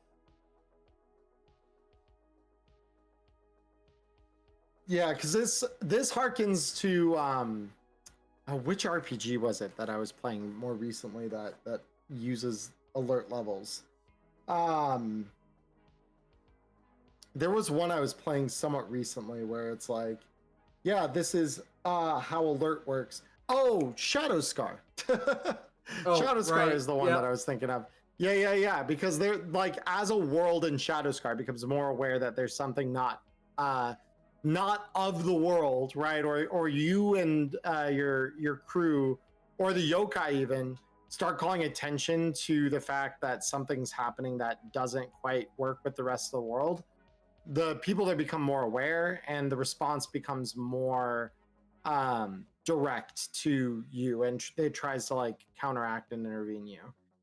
Yeah, because this harkens to which RPG was it that I was playing more recently that uses alert levels? There was one I was playing somewhat recently where it's like, yeah, this is how alert works. Oh, Shadow Scar. Shadow Scar is the one that I was thinking of. Yeah. Because they're like, as a world in Shadow Scar becomes more aware that there's something not of the world, right? Or you and your crew or the yokai even start calling attention to the fact that something's happening that doesn't quite work with the rest of the world. The people that become more aware and the response becomes more direct to you, and it tries to like counteract and intervene you.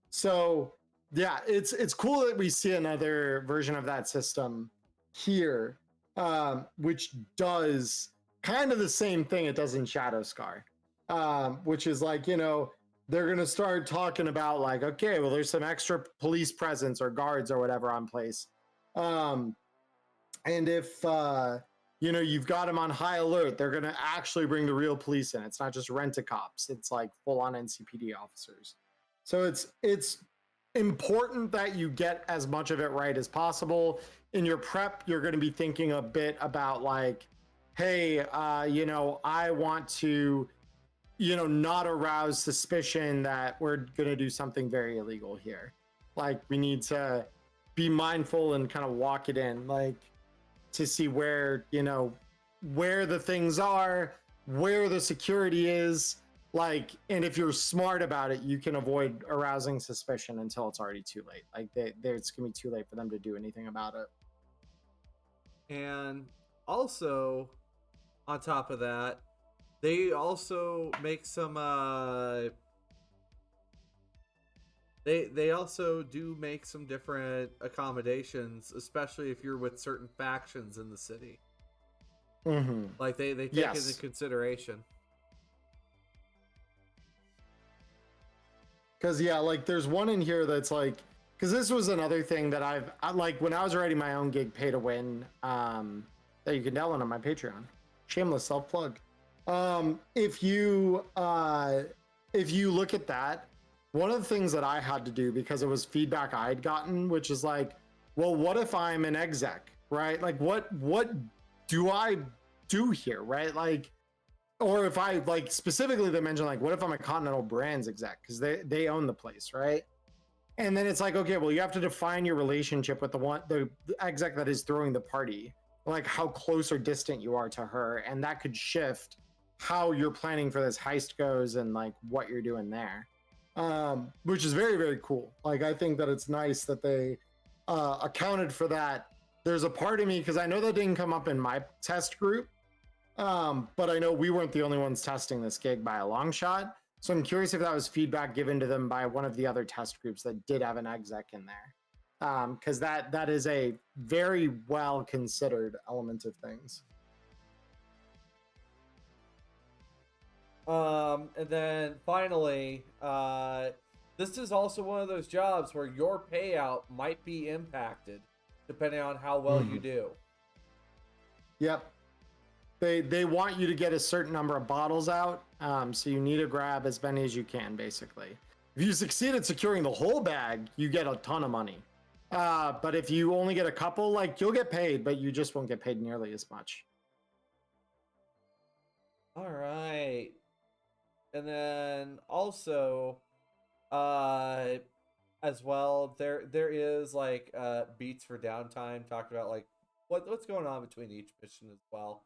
So yeah, it's cool that we see another version of that system here, which does kind of the same thing it does in Shadow Scar, which is like, they're going to start talking about like, okay, well, there's some extra police presence or guards or whatever on place. And if, you've got them on high alert, they're going to actually bring the real police in. It's not just rent-a-cops. It's like full-on NCPD officers. So it's important that you get as much of it right as possible. In your prep, you're going to be thinking a bit about like, hey, I want to, not arouse suspicion that we're going to do something very illegal here. Like we need to be mindful and kind of walk it in, like to see where the things are, where the security is, like, and if you're smart about it, you can avoid arousing suspicion until it's already too late. Like it's gonna be too late for them to do anything about it. And also, on top of that, they also make some They also do make some different accommodations, especially if you're with certain factions in the city. Mm-hmm. Like they take Yes. into consideration. Because yeah, like there's one in here that's like, because this was another thing that I like when I was writing my own gig, pay to win, that you can download on my Patreon. Shameless self plug. If you look at that, one of the things that I had to do because it was feedback I had gotten, which is like, well, what if I'm an exec, right? Like, what do I do here, right? Like, or if I like specifically they mentioned like, what if I'm a Continental Brands exec because they own the place, right? And then it's like, okay, well, you have to define your relationship with the exec that is throwing the party, like how close or distant you are to her, and that could shift how you're planning for this heist goes and like what you're doing there, which is very, very cool. Like I think that it's nice that they accounted for that. There's a part of me because I know that didn't come up in my test group, but I know we weren't the only ones testing this gig by a long shot. So I'm curious if that was feedback given to them by one of the other test groups that did have an exec in there, because that is a very well considered element of things. And then finally, this is also one of those jobs where your payout might be impacted depending on how well you do. Yep. They want you to get a certain number of bottles out, so you need to grab as many as you can, basically. If you succeed at securing the whole bag, you get a ton of money. But if you only get a couple, like you'll get paid, but you just won't get paid nearly as much. All right. And then also, as well, there is like beats for downtime, talking about like what's going on between each mission as well.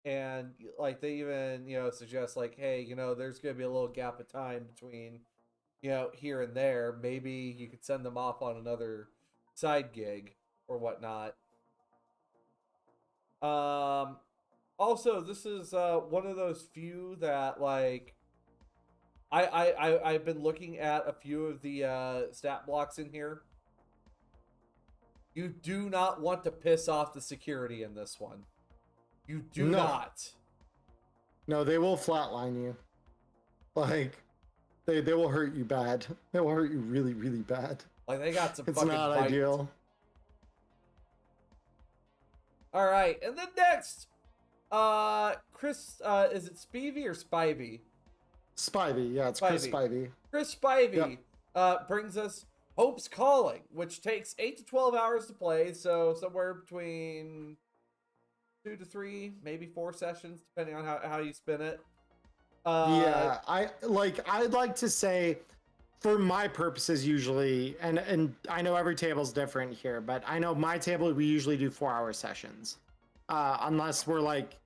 And like they even suggest like, hey, there's gonna be a little gap of time between here and there. Maybe you could send them off on another side gig or whatnot. Also, this is one of those few that like I've been looking at a few of the stat blocks in here. You do not want to piss off the security in this one. You do not. No, they will flatline you. Like they will hurt you bad. They will hurt you really, really bad. Like they got some. It's fucking not bite. ideal. All right, and then next, Chris, is it Spivey or Spivey? Spivey, yeah, it's Chris Spivey. Chris Spivey brings us Hope's Calling, which takes 8 to 12 hours to play, so somewhere between 2 to 3, maybe 4 sessions, depending on how you spin it. Yeah, I'd like to say, for my purposes usually, and I know every table's different here, but I know my table we usually do 4-hour sessions, unless we're like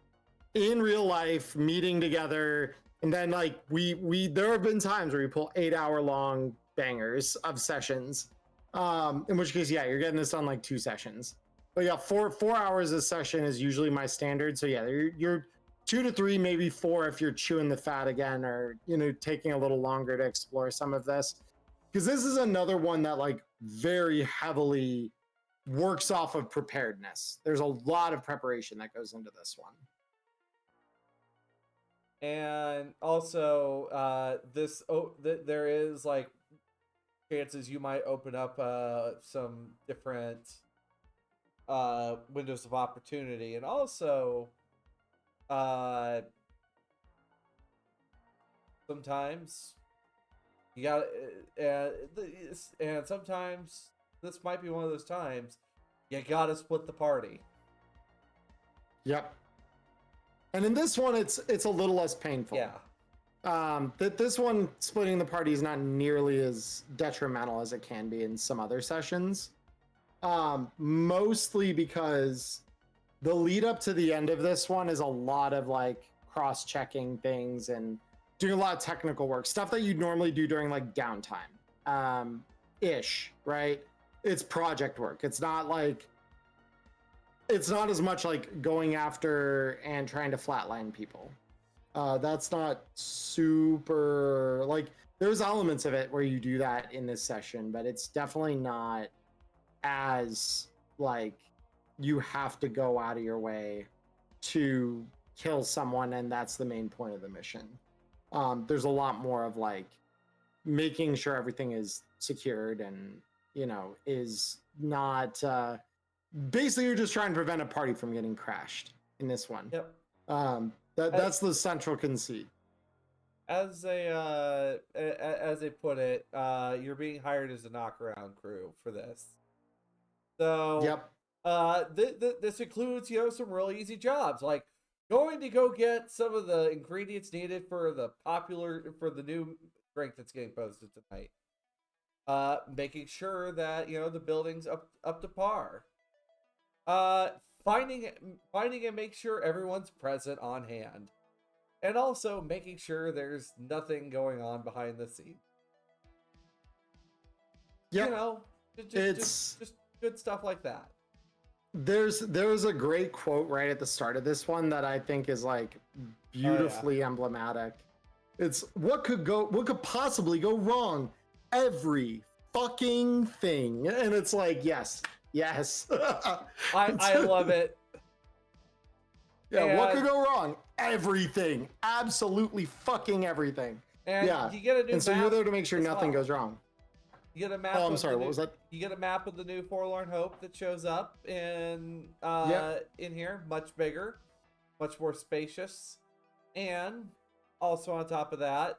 in real life meeting together, and then like we there have been times where we pull 8-hour long bangers of sessions, in which case yeah, you're getting this on like 2 sessions. But yeah, 4 hours a session is usually my standard. So yeah, you're 2 to 3, maybe 4 if you're chewing the fat again, or taking a little longer to explore some of this, because this is another one that like very heavily works off of preparedness. There's a lot of preparation that goes into this one. And also, there is like chances you might open up some different windows of opportunity, and also sometimes you got and sometimes this might be one of those times you gotta split the party. Yep. And in this one, it's a little less painful. Yeah. That this one, splitting the party is not nearly as detrimental as it can be in some other sessions. Mostly because the lead up to the end of this one is a lot of like cross-checking things and doing a lot of technical work, stuff that you'd normally do during like downtime, right? It's project work. It's not as much like going after and trying to flatline people. That's not super like there's elements of it where you do that in this session, but it's definitely not as like you have to go out of your way to kill someone and that's the main point of the mission. There's a lot more of like making sure everything is secured and is not basically you're just trying to prevent a party from getting crashed in this one. Yep. That's the central conceit. As they put it, you're being hired as a knockaround crew for this. So Yep. This includes some really easy jobs like going to go get some of the ingredients needed for the new drink that's getting posted tonight. Making sure that the building's up to par. Finding and make sure everyone's present on hand, and also making sure there's nothing going on behind the scenes. Yeah, just good stuff like that. There's a great quote right at the start of this one that I think is like beautifully emblematic. It's what could possibly go wrong? Every fucking thing. And it's like, yes. I love it. Yeah, and what could go wrong? Everything. Absolutely fucking everything. And you get a new map. And so you're there to make sure nothing goes wrong. You get a map. Oh, I'm sorry. What was that? You get a map of the new Forlorn Hope that shows up in here, much bigger, much more spacious, and also on top of that,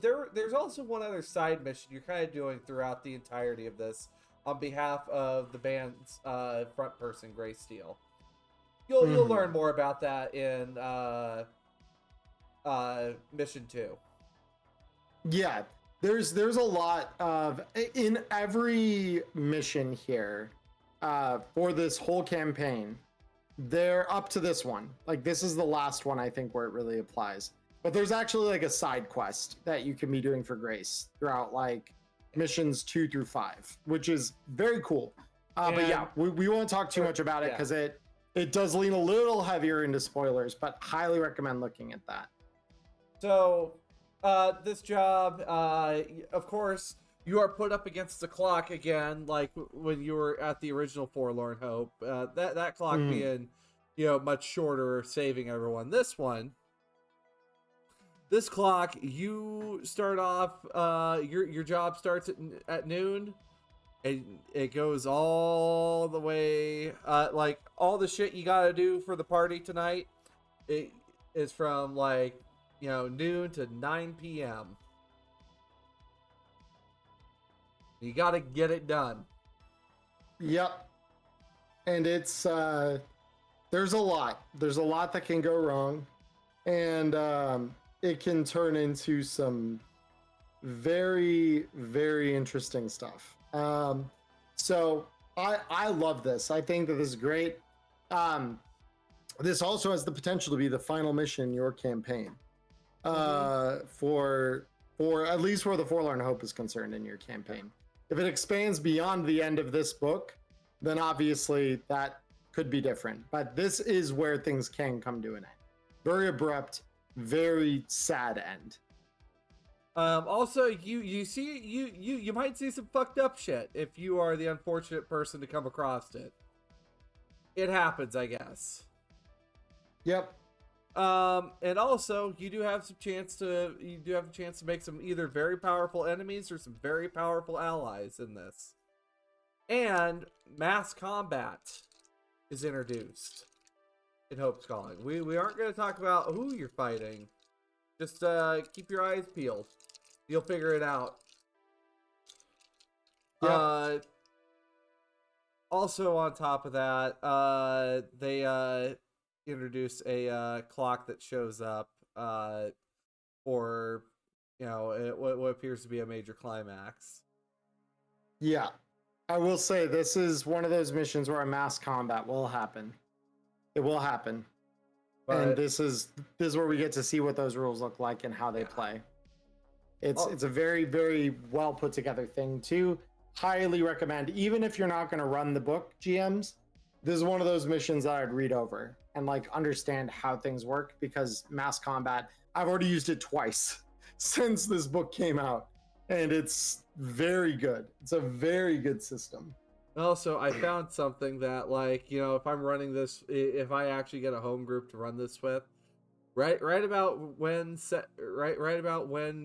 there's also one other side mission you're kind of doing throughout the entirety of this on behalf of the band's front person, Gray Steel. You'll learn more about that in mission 2. Yeah. There's a lot of in every mission here for this whole campaign. They're up to this one. Like this is the last one I think where it really applies. But there's actually like a side quest that you can be doing for Grace throughout like missions 2 through 5, which is very cool. But yeah, we won't talk too much about it because it does lean a little heavier into spoilers. But highly recommend looking at that. So. This job, of course, you are put up against the clock again, like when you were at the original Forlorn Hope. That clock being, much shorter, saving everyone. This clock, you start off. Your job starts at noon, and it goes all the way. Like all the shit you gotta do for the party tonight, it is from like. Noon to 9 p.m. You got to get it done. Yep. And it's, there's a lot. There's a lot that can go wrong. And it can turn into some very, very interesting stuff. So I love this. I think that this is great. This also has the potential to be the final mission in your campaign. For at least where the Forlorn Hope is concerned in your campaign. If it expands beyond the end of this book, then obviously that could be different. But this is where things can come to an end. Very abrupt, very sad end. Also, you might see some fucked up shit if you are the unfortunate person to come across it. It happens, I guess. Yep. And also you do have a chance to make some either very powerful enemies or some very powerful allies in this. And mass combat is introduced in Hope's Calling. We aren't going to talk about who you're fighting. Just keep your eyes peeled. You'll figure it out. Yep. Also on top of that, they introduce a clock that shows up for what appears to be a major climax. Yeah, I will say this is one of those missions where a mass combat will happen. It will happen. And this is where we get to see what those rules look like and how they play. It's a very, very well put together thing too. Highly recommend, even if you're not going to run the book, GMs, this is one of those missions that I'd read over. and like understand how things work, because mass combat, I've already used it twice since this book came out, and it's very good. It's a very good system. Also, I found something that, like, you know, if I'm running this, if I actually get a home group to run this with, right about when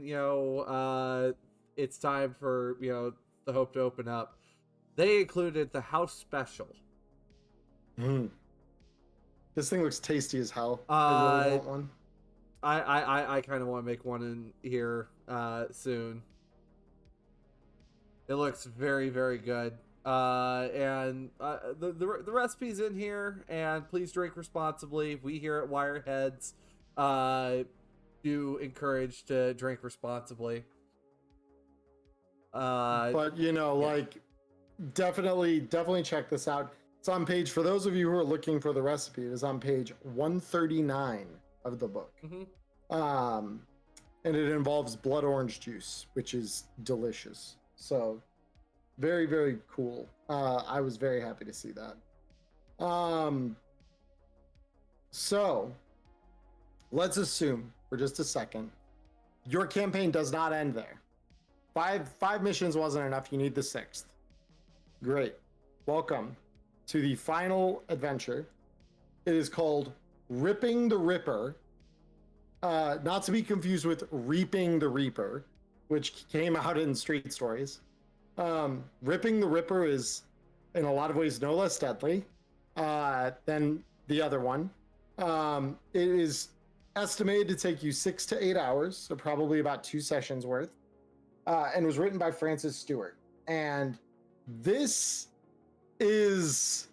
you know, it's time for, you know, the Hope to open up, they included the house special. This thing looks tasty as hell. I really want one. I kind of want to make one in here soon. It looks very, very good. And the recipe's in here, and please drink responsibly. We here at Wireheads do encourage to drink responsibly. But you know, yeah, like definitely check this out. It's on page, for those of you who are looking for the recipe, it is on page 139 of the book. And it involves blood orange juice, which is delicious. So very, very cool. I was very happy to see that. So let's assume for just a second, your campaign does not end there. Five missions wasn't enough. You need the sixth. Great. Welcome to the final adventure. It is called Ripping the Ripper. Not to be confused with Reaping the Reaper, which came out in Street Stories. Ripping the Ripper is, in a lot of ways, no less deadly than the other one. It is estimated to take you 6 to 8 hours, so probably about 2 sessions worth, and was written by Francis Stewart. And this is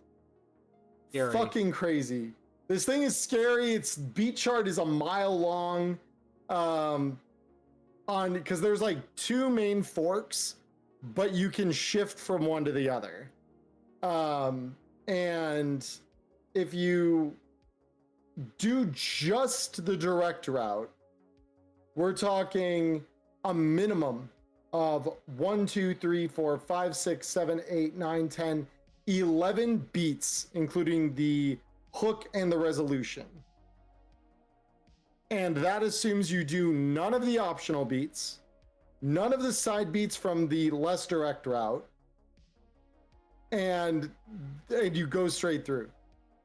scary. Fucking crazy. This thing is scary. Its beat chart is a mile long, because there's like 2 main forks, but you can shift from one to the other. And if you do just the direct route, we're talking a minimum of 1, 2, 3, 4, 5, 6, 7, 8, 9, 10, 11 beats, including the hook and the resolution. And that assumes you do none of the optional beats, none of the side beats from the less direct route, and you go straight through.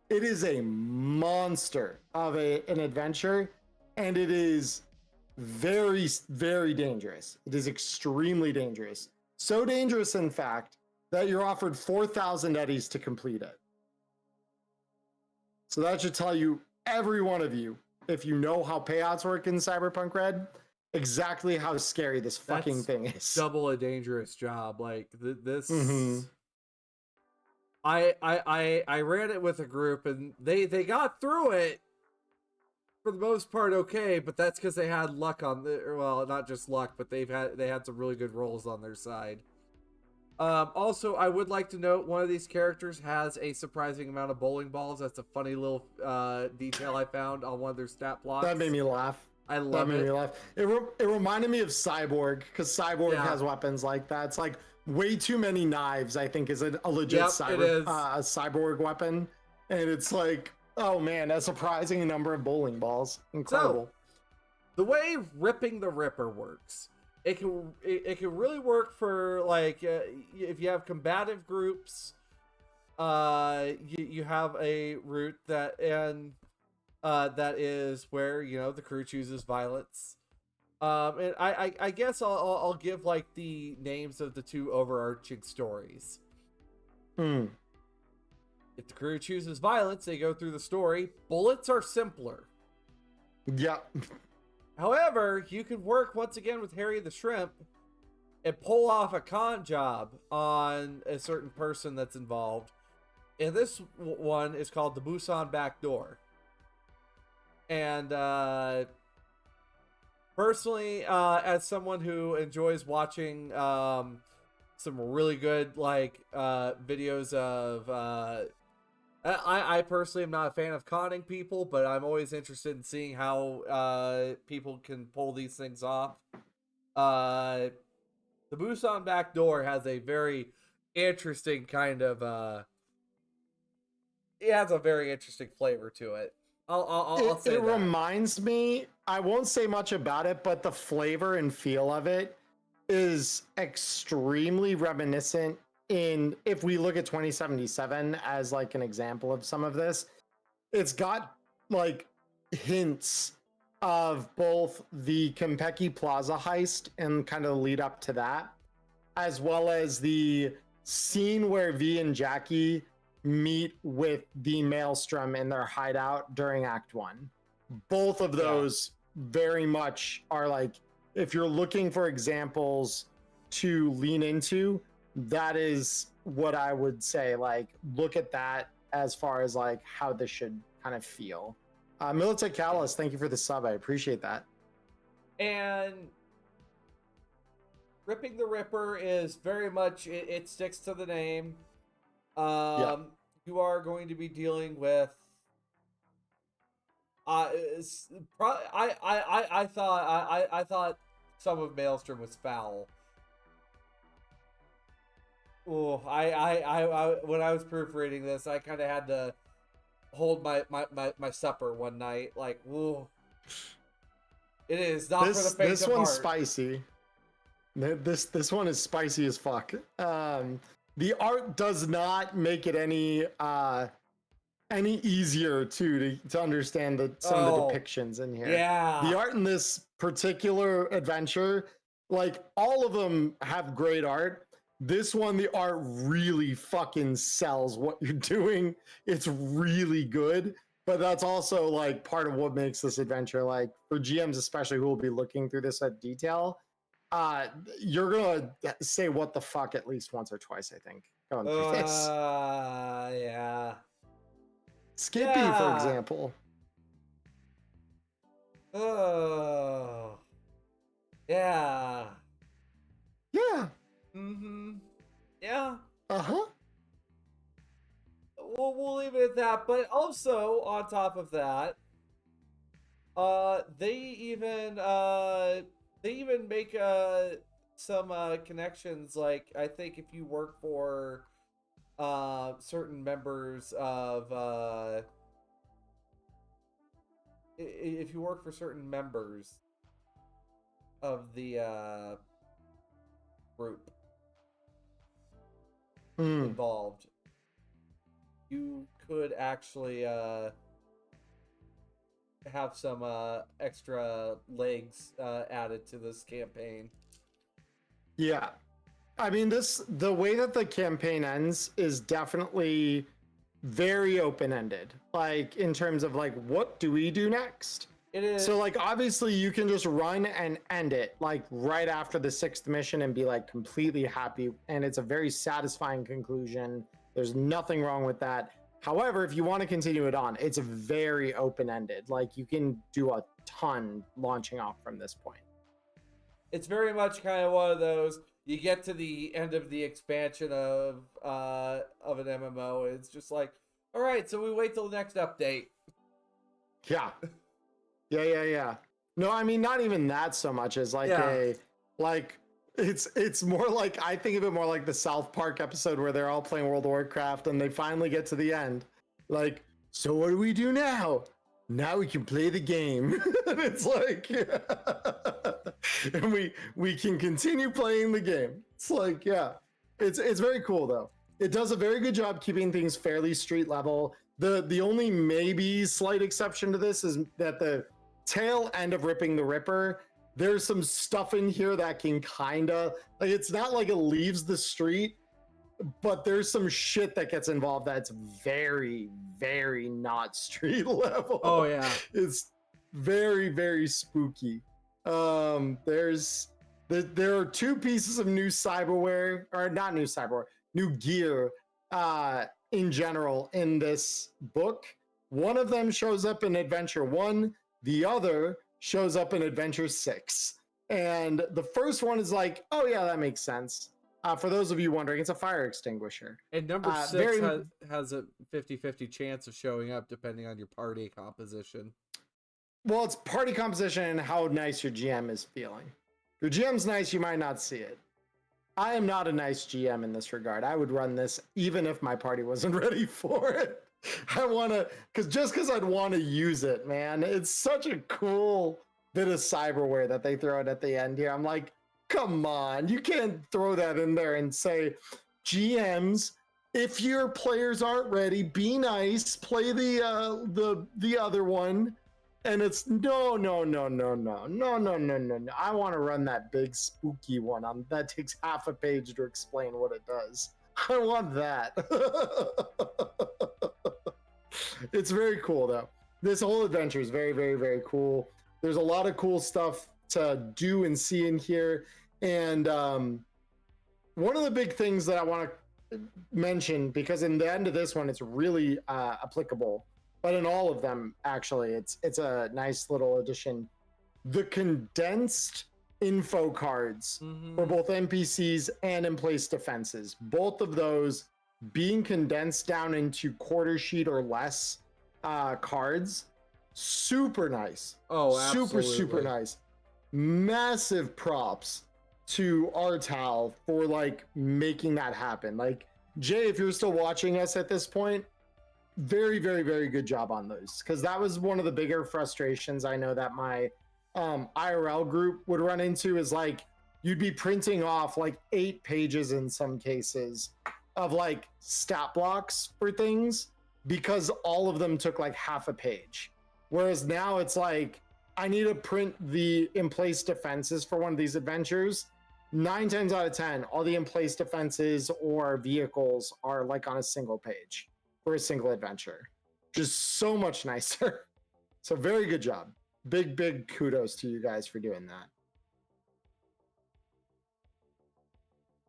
It is a monster of an adventure, and it is very, very dangerous. It is extremely dangerous. So dangerous, in fact, that you're offered 4,000 eddies to complete it. So that should tell you, every one of you, if you know how payouts work in Cyberpunk RED, exactly how scary this fucking thing is. Double a dangerous job. Like this. I ran it with a group, and they got through it for the most part okay, but that's because they had luck on well, not just luck, but they had some really good rolls on their side. Also, I would like to note one of these characters has a surprising amount of bowling balls. That's a funny little detail I found on one of their stat blocks. That made me laugh. I love it. That made me laugh. It reminded me of Cyborg, because Cyborg has weapons like that. It's like way too many knives, I think, is a legit cyborg weapon. And it's like, oh man, a surprising number of bowling balls. Incredible. So, the way Ripping the Ripper works, it can really work for, like, if you have combative groups. You have a route that is where, you know, the crew chooses violence. And I guess I'll give, like, the names of the 2 overarching stories. If the crew chooses violence, they go through the story. Bullets are simpler. Yeah. However, you can work once again with Harry the Shrimp and pull off a con job on a certain person that's involved. And this one is called the Busan Backdoor. And personally, as someone who enjoys watching some really good, like, videos of I personally am not a fan of conning people, but I'm always interested in seeing how people can pull these things off. The Busan Backdoor has a very interesting kind of it has a very interesting flavor to it. I'll say It that. reminds me, I won't say much about it, but the flavor and feel of it is extremely reminiscent in, if we look at 2077 as like an example of some of this, it's got like hints of both the Konpeki Plaza heist and kind of the lead up to that, as well as the scene where V and Jackie meet with the Maelstrom in their hideout during Act 1. Both of those very much are like, if you're looking for examples to lean into, that is what I would say. Like, look at that as far as like how this should kind of feel. Militant Callus, thank you for the sub. I appreciate that. And Ripping the Ripper is very much, it sticks to the name. You are going to be dealing with I thought some of Maelstrom was foul. Oh, I when I was proofreading this, I kind of had to hold my supper one night. Like, whoa, it is not for the faint This of one's heart. spicy. This one is spicy as fuck. The art does not make it any easier to understand some of the depictions in here. Yeah. The art in this particular adventure, like all of them have great art. This one, the art really fucking sells what you're doing. It's really good, but that's also like part of what makes this adventure, like for GMs especially who will be looking through this at detail, you're gonna say what the fuck at least once or twice, I think, going through this. Yeah. Skippy, for example. Oh. Yeah. Yeah. Mm-hmm. Yeah. Uh-huh. We'll leave it at that. But also, on top of that, they even make some connections. Like, I think if you work for certain members of if you work for certain members of the group involved, you could actually have some extra legs added to this campaign. Yeah. I mean, the way that the campaign ends is definitely very open-ended. Like, in terms of like, what do we do next? It is. So like, obviously you can just run and end it like right after the 6th mission and be like completely happy. And it's a very satisfying conclusion. There's nothing wrong with that. However, if you want to continue it on, it's very open-ended. Like, you can do a ton launching off from this point. It's very much kind of one of those, you get to the end of the expansion of an MMO, it's just like, all right, so we wait till the next update. Yeah. Yeah. No, I mean, not even that so much as like it's more like, I think of it more like the South Park episode where they're all playing World of Warcraft and they finally get to the end. Like, so what do we do now? Now we can play the game. And it's like, and we can continue playing the game. It's like, yeah, it's very cool though. It does a very good job keeping things fairly street level. The only maybe slight exception to this is that the tail end of Ripping the Ripper, there's some stuff in here that can kind of, like, it's not like it leaves the street, but there's some shit that gets involved that's very, very not street level. Oh yeah. It's very, very spooky. There are 2 pieces of new cyberware, or not new cyberware, new gear in general in this book. One of them shows up in Adventure 1, the other shows up in Adventure 6. And the first one is like, oh yeah, that makes sense. For those of you wondering, it's a fire extinguisher. And number 6 has a 50-50 chance of showing up depending on your party composition. Well, it's party composition and how nice your GM is feeling. If your GM's nice, you might not see it. I am not a nice GM in this regard. I would run this even if my party wasn't ready for it. I want to, because I'd want to use it, man. It's such a cool bit of cyberware that they throw it at the end here. I'm like, come on, you can't throw that in there and say, GMs, if your players aren't ready, be nice, play the other one. And it's no. I want to run that big spooky one that takes half a page to explain what it does. I want that. It's very cool though. This whole adventure is very, very, very cool. There's a lot of cool stuff to do and see in here. And one of the big things that I want to mention, because in the end of this one, it's really applicable, but in all of them, actually, it's a nice little addition. The condensed info cards for both NPCs and in-place defenses. Both of those being condensed down into quarter sheet or less cards. Super nice. Oh, absolutely. Super nice. Massive props to Artal for like making that happen. Like, Jay, if you're still watching us at this point, very, very, very good job on those. Because that was one of the bigger frustrations I know that my IRL group would run into, is like you'd be printing off like 8 pages in some cases of like stat blocks for things because all of them took like half a page. Whereas now it's like, I need to print the in-place defenses for one of these adventures. 9 times out of 10, all the in-place defenses or vehicles are like on a single page for a single adventure. Just so much nicer. So very good job. Big kudos to you guys for doing that.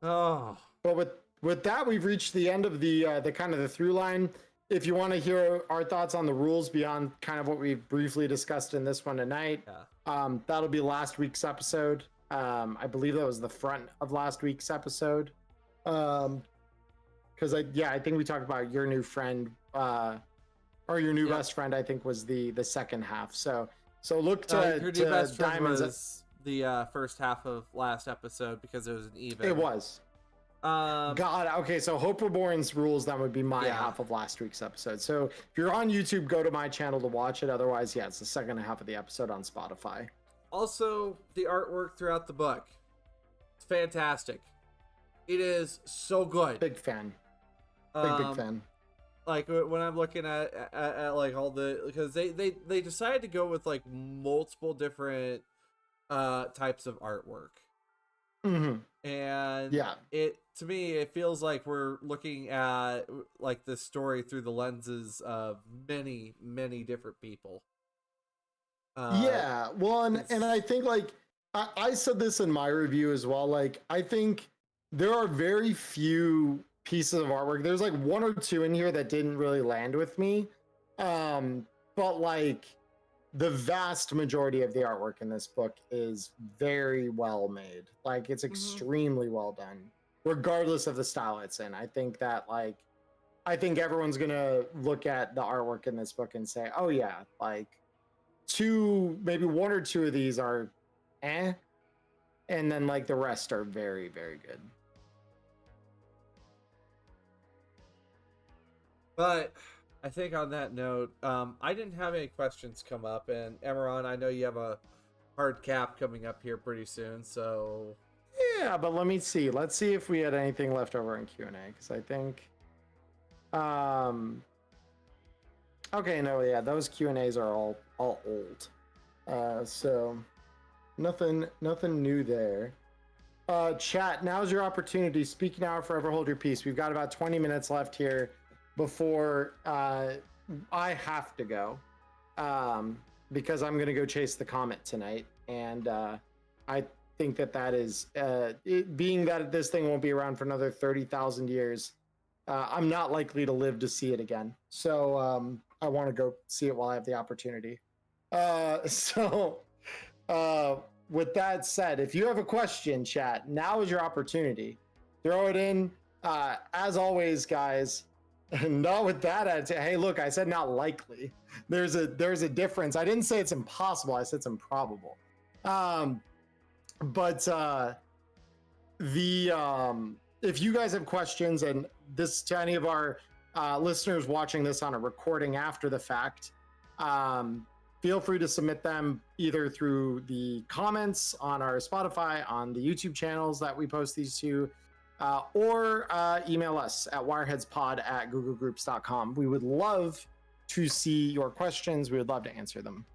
Oh. But with that, we've reached the end of the kind of the through line. If you want to hear our thoughts on the rules beyond kind of what we briefly discussed in this one tonight, that'll be last week's episode. I believe that was the front of last week's episode. Because I think we talked about your new friend, or your new best friend. I think was the second half. So look to your new best friend Diamonds. was the first half of last episode because it was an even. It was. God, okay, so Hope Reborn's rules, that would be my half of last week's episode. So if you're on YouTube, go to my channel to watch it. Otherwise, it's the second half of the episode on Spotify. Also, the artwork throughout the book, it's fantastic. It is so good. Big fan. Big fan. Like when I'm looking at like all the, because they decided to go with like multiple different types of artwork. And it, to me, it feels like we're looking at like this story through the lenses of many different people. Well, and I think like I said this in my review as well. Like, I think there are very few pieces of artwork. There's like 1 or 2 in here that didn't really land with me, but like the vast majority of the artwork in this book is very well made. Like, it's extremely well done, regardless of the style it's in. I think that I think everyone's gonna look at the artwork in this book and say, oh yeah, like 2, maybe 1 or 2 of these are and then like the rest are very, very good. But I think on that note, I didn't have any questions come up, and Emmerron, I know you have a hard cap coming up here pretty soon, so yeah. But let me see. Let's see if we had anything left over in Q&A, because I think, okay, no, yeah, those Q&As are all old, so nothing new there. Chat, now's your opportunity. Speak now or forever hold your peace. We've got about 20 minutes left here before I have to go, because I'm gonna go chase the comet tonight, and I think that is being that this thing won't be around for another 30,000 years. I'm not likely to live to see it again, so I want to go see it while I have the opportunity. With that said, if you have a question, chat, now is your opportunity. Throw it in. As always, guys. Not with that attitude. Hey, look, I said not likely. There's a difference. I didn't say it's impossible. I said it's improbable. If you guys have questions, and this to any of our listeners watching this on a recording after the fact, feel free to submit them either through the comments on our Spotify, on the YouTube channels that we post these to, or email us at wireheadspod@googlegroups.com. We would love to see your questions. We would love to answer them.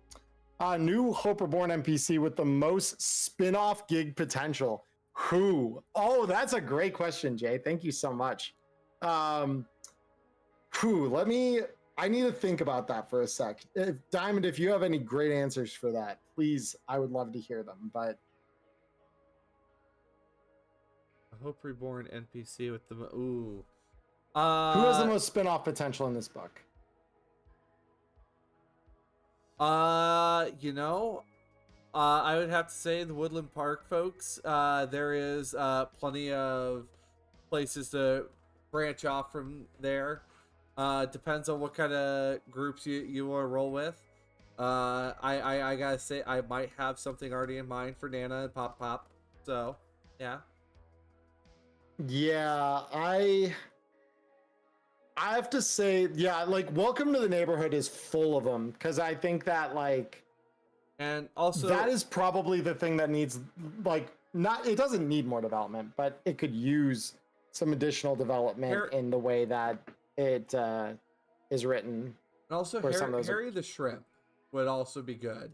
New Hope Reborn NPC with the most spin-off gig potential. Who? Oh, that's a great question, Jay. Thank you so much. I need to think about that for a sec. Diamond, if you have any great answers for that, please, I would love to hear them. But I hope Reborn NPC with the ooh. who has the most spin-off potential in this book? You know, I would have to say the Woodland Park folks. There is plenty of places to branch off from there. Depends on what kind of groups you want to roll with. I gotta say I might have something already in mind for Nana and Pop Pop. So yeah. Yeah, I have to say, yeah, like Welcome to the Neighborhood is full of them, because I think that like, and also that is probably the thing that needs, like, not, it doesn't need more development, but it could use some additional development in the way that it is written. And also Harry the Shrimp would also be good.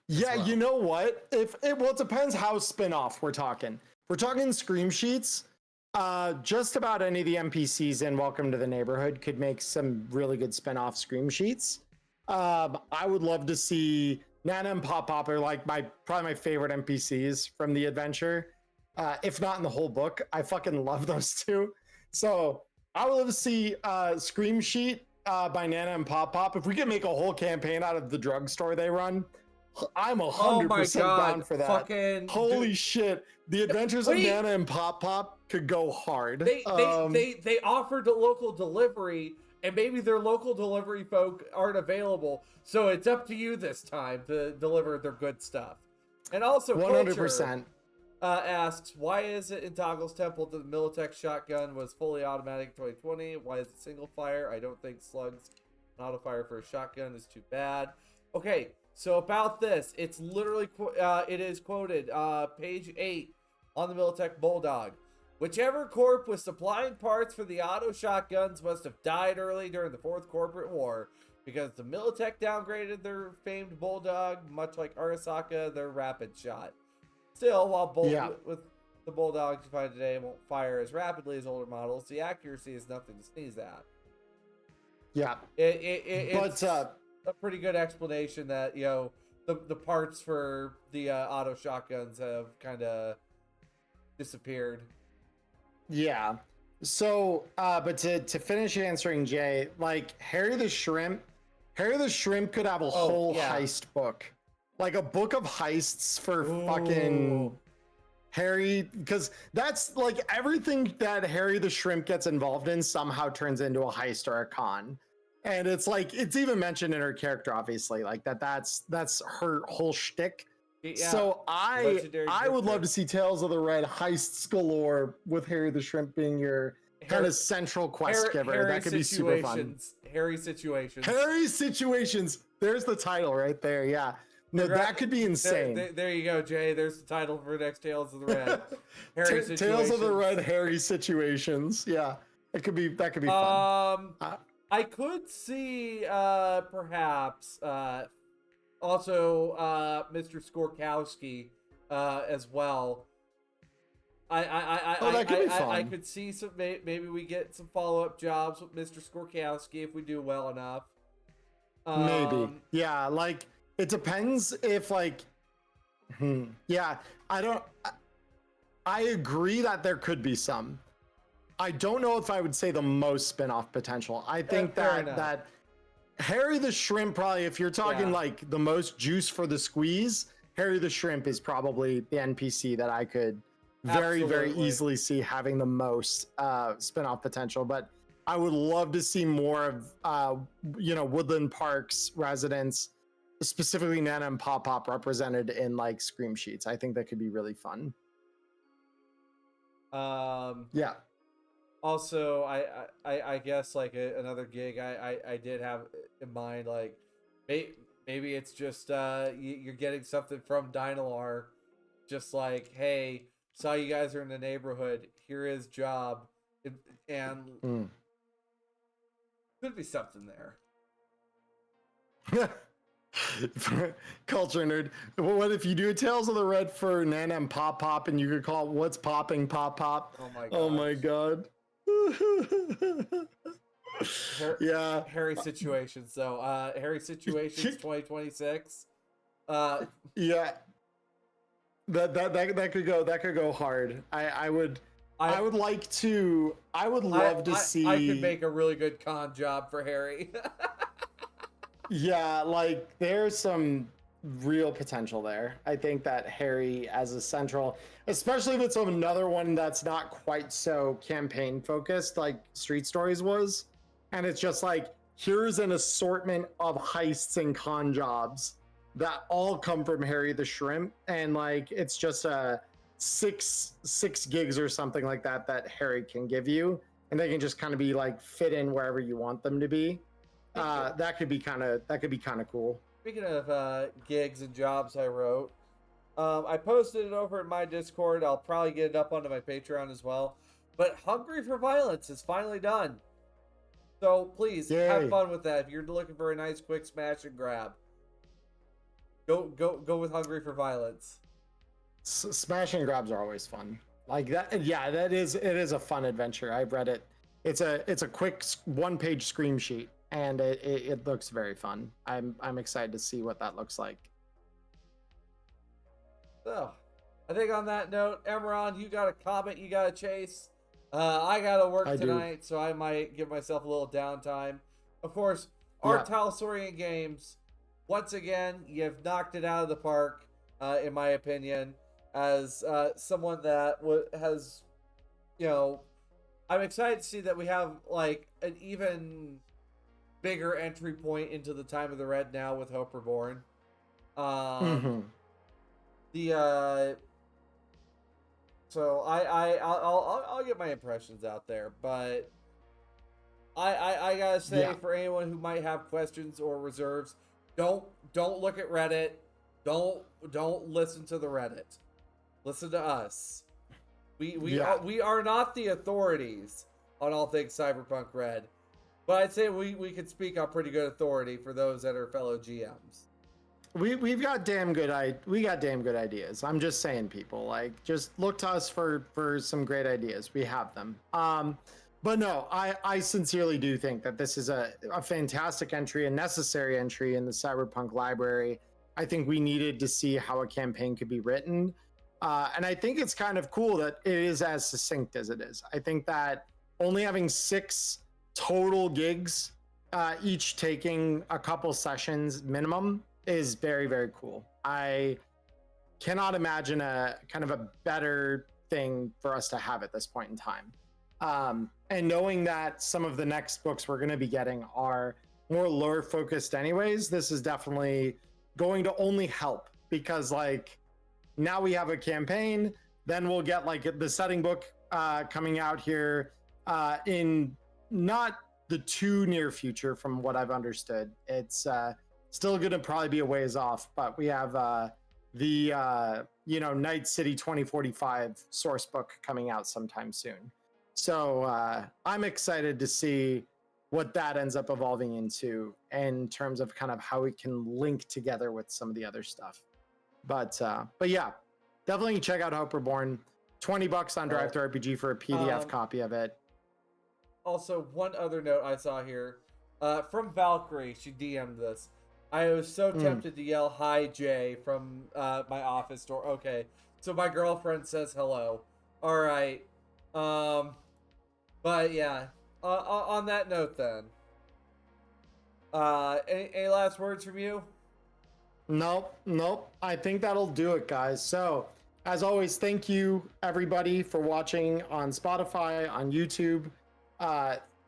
Yeah, well, you know what? Well, it depends how spin-off we're talking. If we're talking Scream Sheets, just about any of the NPCs in Welcome to the Neighborhood could make some really good spin-off Scream Sheets. I would love to see Nana and Pop Pop are like probably my favorite NPCs from the adventure. If not in the whole book, I fucking love those two. So I would love to see Scream Sheet by Nana and Pop Pop. If we could make a whole campaign out of the drugstore they run, I'm 100% down for that. Fucking holy shit! The Adventures of Nana and Pop Pop could go hard. They offered a local delivery, and maybe their local delivery folk aren't available, so it's up to you this time to deliver their good stuff. And also, 100%. Asks, why is it in Toggle's Temple that the Militech shotgun was fully automatic in 2020? Why is it single fire? I don't think slugs and auto fire for a shotgun is too bad. Okay, so about this, it's literally, it is quoted, page 8 on the Militech Bulldog. Whichever corp was supplying parts for the auto shotguns must have died early during the Fourth Corporate War, because the Militech downgraded their famed Bulldog, much like Arasaka, their rapid shot. Still, while with the Bulldogs you find today won't fire as rapidly as older models, the accuracy is nothing to sneeze at. Yeah. It's a pretty good explanation that, you know, the parts for the auto shotguns have kind of disappeared. Yeah. So, but to finish answering Jay, like Harry the Shrimp could have a whole heist book. Like a book of heists for fucking Harry, because that's like everything that Harry the Shrimp gets involved in somehow turns into a heist or a con. And it's like, it's even mentioned in her character, obviously, like that's her whole shtick. Yeah. So I would love to see Tales of the Red heists galore with Harry the Shrimp being your kind of central quest giver. That could be super fun. Harry Situations. Harry Situations. There's the title right there. Yeah. No, that could be insane. There you go, Jay. There's the title for next Tales of the Red. Harry Situations. Tales of the Red Harry Situations. Yeah. That could be fun. I could see perhaps also Mr. Skorkowski as well. That could be fun. I could see some, maybe we get some follow-up jobs with Mr. Skorkowski if we do well enough. Maybe. Yeah, like it depends if like yeah, I agree that there could be some. I don't know if I would say the most spin-off potential. I think that Harry the Shrimp, probably, if you're talking like the most juice for the squeeze, Harry the Shrimp is probably the NPC that I could very easily see having the most spin-off potential. But I would love to see more of Woodland Park's residents, specifically Nana and Pop Pop, represented in like Scream Sheets. I think that could be really fun. Yeah. Also, I guess like another gig I did have in mind, like maybe it's just you're getting something from Dynalar, just like, hey, saw you guys are in the neighborhood, here is job, and Hmm. could be something there. Culture nerd. What if you do a Tales of the Red for Nana and Pop Pop, and you could call it "What's Popping Pop Pop"? Oh my Oh my gosh. god. Yeah. Harry situations. So Harry situations 2026. Uh, Yeah. That could go hard. I would I would like to. I would love to see. I could make a really good con job for Harry. Yeah, like there's some real potential there. I think that Harry as a central, especially if it's another one that's not quite so campaign focused like Street Stories was, and it's just like here's an assortment of heists and con jobs that all come from Harry the Shrimp, and like it's just a six gigs or something like that that Harry can give you, and they can just kind of be like fit in wherever you want them to be. That could be kind of cool. Speaking of gigs and jobs I wrote, I posted it over in my Discord. I'll probably get it up onto my Patreon as well. But Hungry for Violence is finally done. So please have Yay. fun with that. If you're looking for a nice quick smash and grab, go with Hungry for Violence. Smash and grabs are always fun. Like that, yeah, it is a fun adventure. I've read it. It's a quick one-page scream sheet, and it looks very fun. I'm excited to see what that looks like. So, I think on that note, Emmerron, you got a comment you got to chase. I got to work tonight, so I might give myself a little downtime. Of course, our Talsorian Games, once again, you've knocked it out of the park, in my opinion, as someone that has, I'm excited to see that we have like an even bigger entry point into the time of the Red now with Hope Reborn. So I'll get my impressions out there, but I gotta say, for anyone who might have questions or reserves, don't look at Reddit. Don't listen to the Reddit. Listen to us. We are not the authorities on all things Cyberpunk Red, but I'd say we could speak on pretty good authority for those that are fellow GMs. We got damn good ideas. I'm just saying, people, like, just look to us for some great ideas. We have them. But no, I sincerely do think that this is a fantastic entry, a necessary entry in the Cyberpunk library. I think we needed to see how a campaign could be written. And I think it's kind of cool that it is as succinct as it is. I think that only having 6 total gigs, each taking a couple sessions minimum, is very, very cool. I cannot imagine a kind of a better thing for us to have at this point in time. And knowing that some of the next books we're going to be getting are more lore focused anyways, this is definitely going to only help, because like now we have a campaign, then we'll get like the setting book coming out here in not the too near future from what I've understood. It's still going to probably be a ways off, but we have the Night City 2045 source book coming out sometime soon. So I'm excited to see what that ends up evolving into in terms of kind of how we can link together with some of the other stuff. But yeah, definitely check out Hope Reborn. $20 on Drive to RPG for a PDF copy of it. Also, one other note I saw here from Valkyrie, she DM'd this. I was so tempted to yell "Hi, Jay" from my office door. Okay, so my girlfriend says hello. All right, but yeah. On that note, then, any last words from you? Nope. I think that'll do it, guys. So, as always, thank you everybody for watching on Spotify, on YouTube.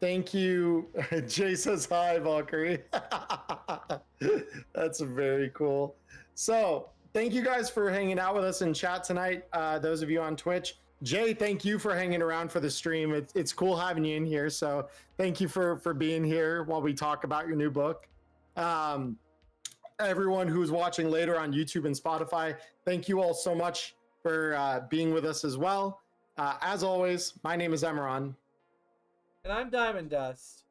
Thank you. Jay says hi, Valkyrie. That's very cool. So, thank you guys for hanging out with us in chat tonight. Those of you on Twitch, Jay, thank you for hanging around for the stream. It's cool having you in here. So thank you for being here while we talk about your new book. Everyone who's watching later on YouTube and Spotify, thank you all so much for being with us as well. As always, my name is Emmerron. And I'm Diamond Dust.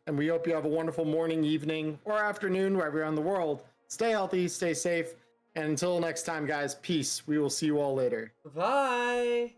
And we hope you have a wonderful morning, evening, or afternoon wherever you're in the world. Stay healthy, stay safe. And until next time, guys, peace. We will see you all later. Bye.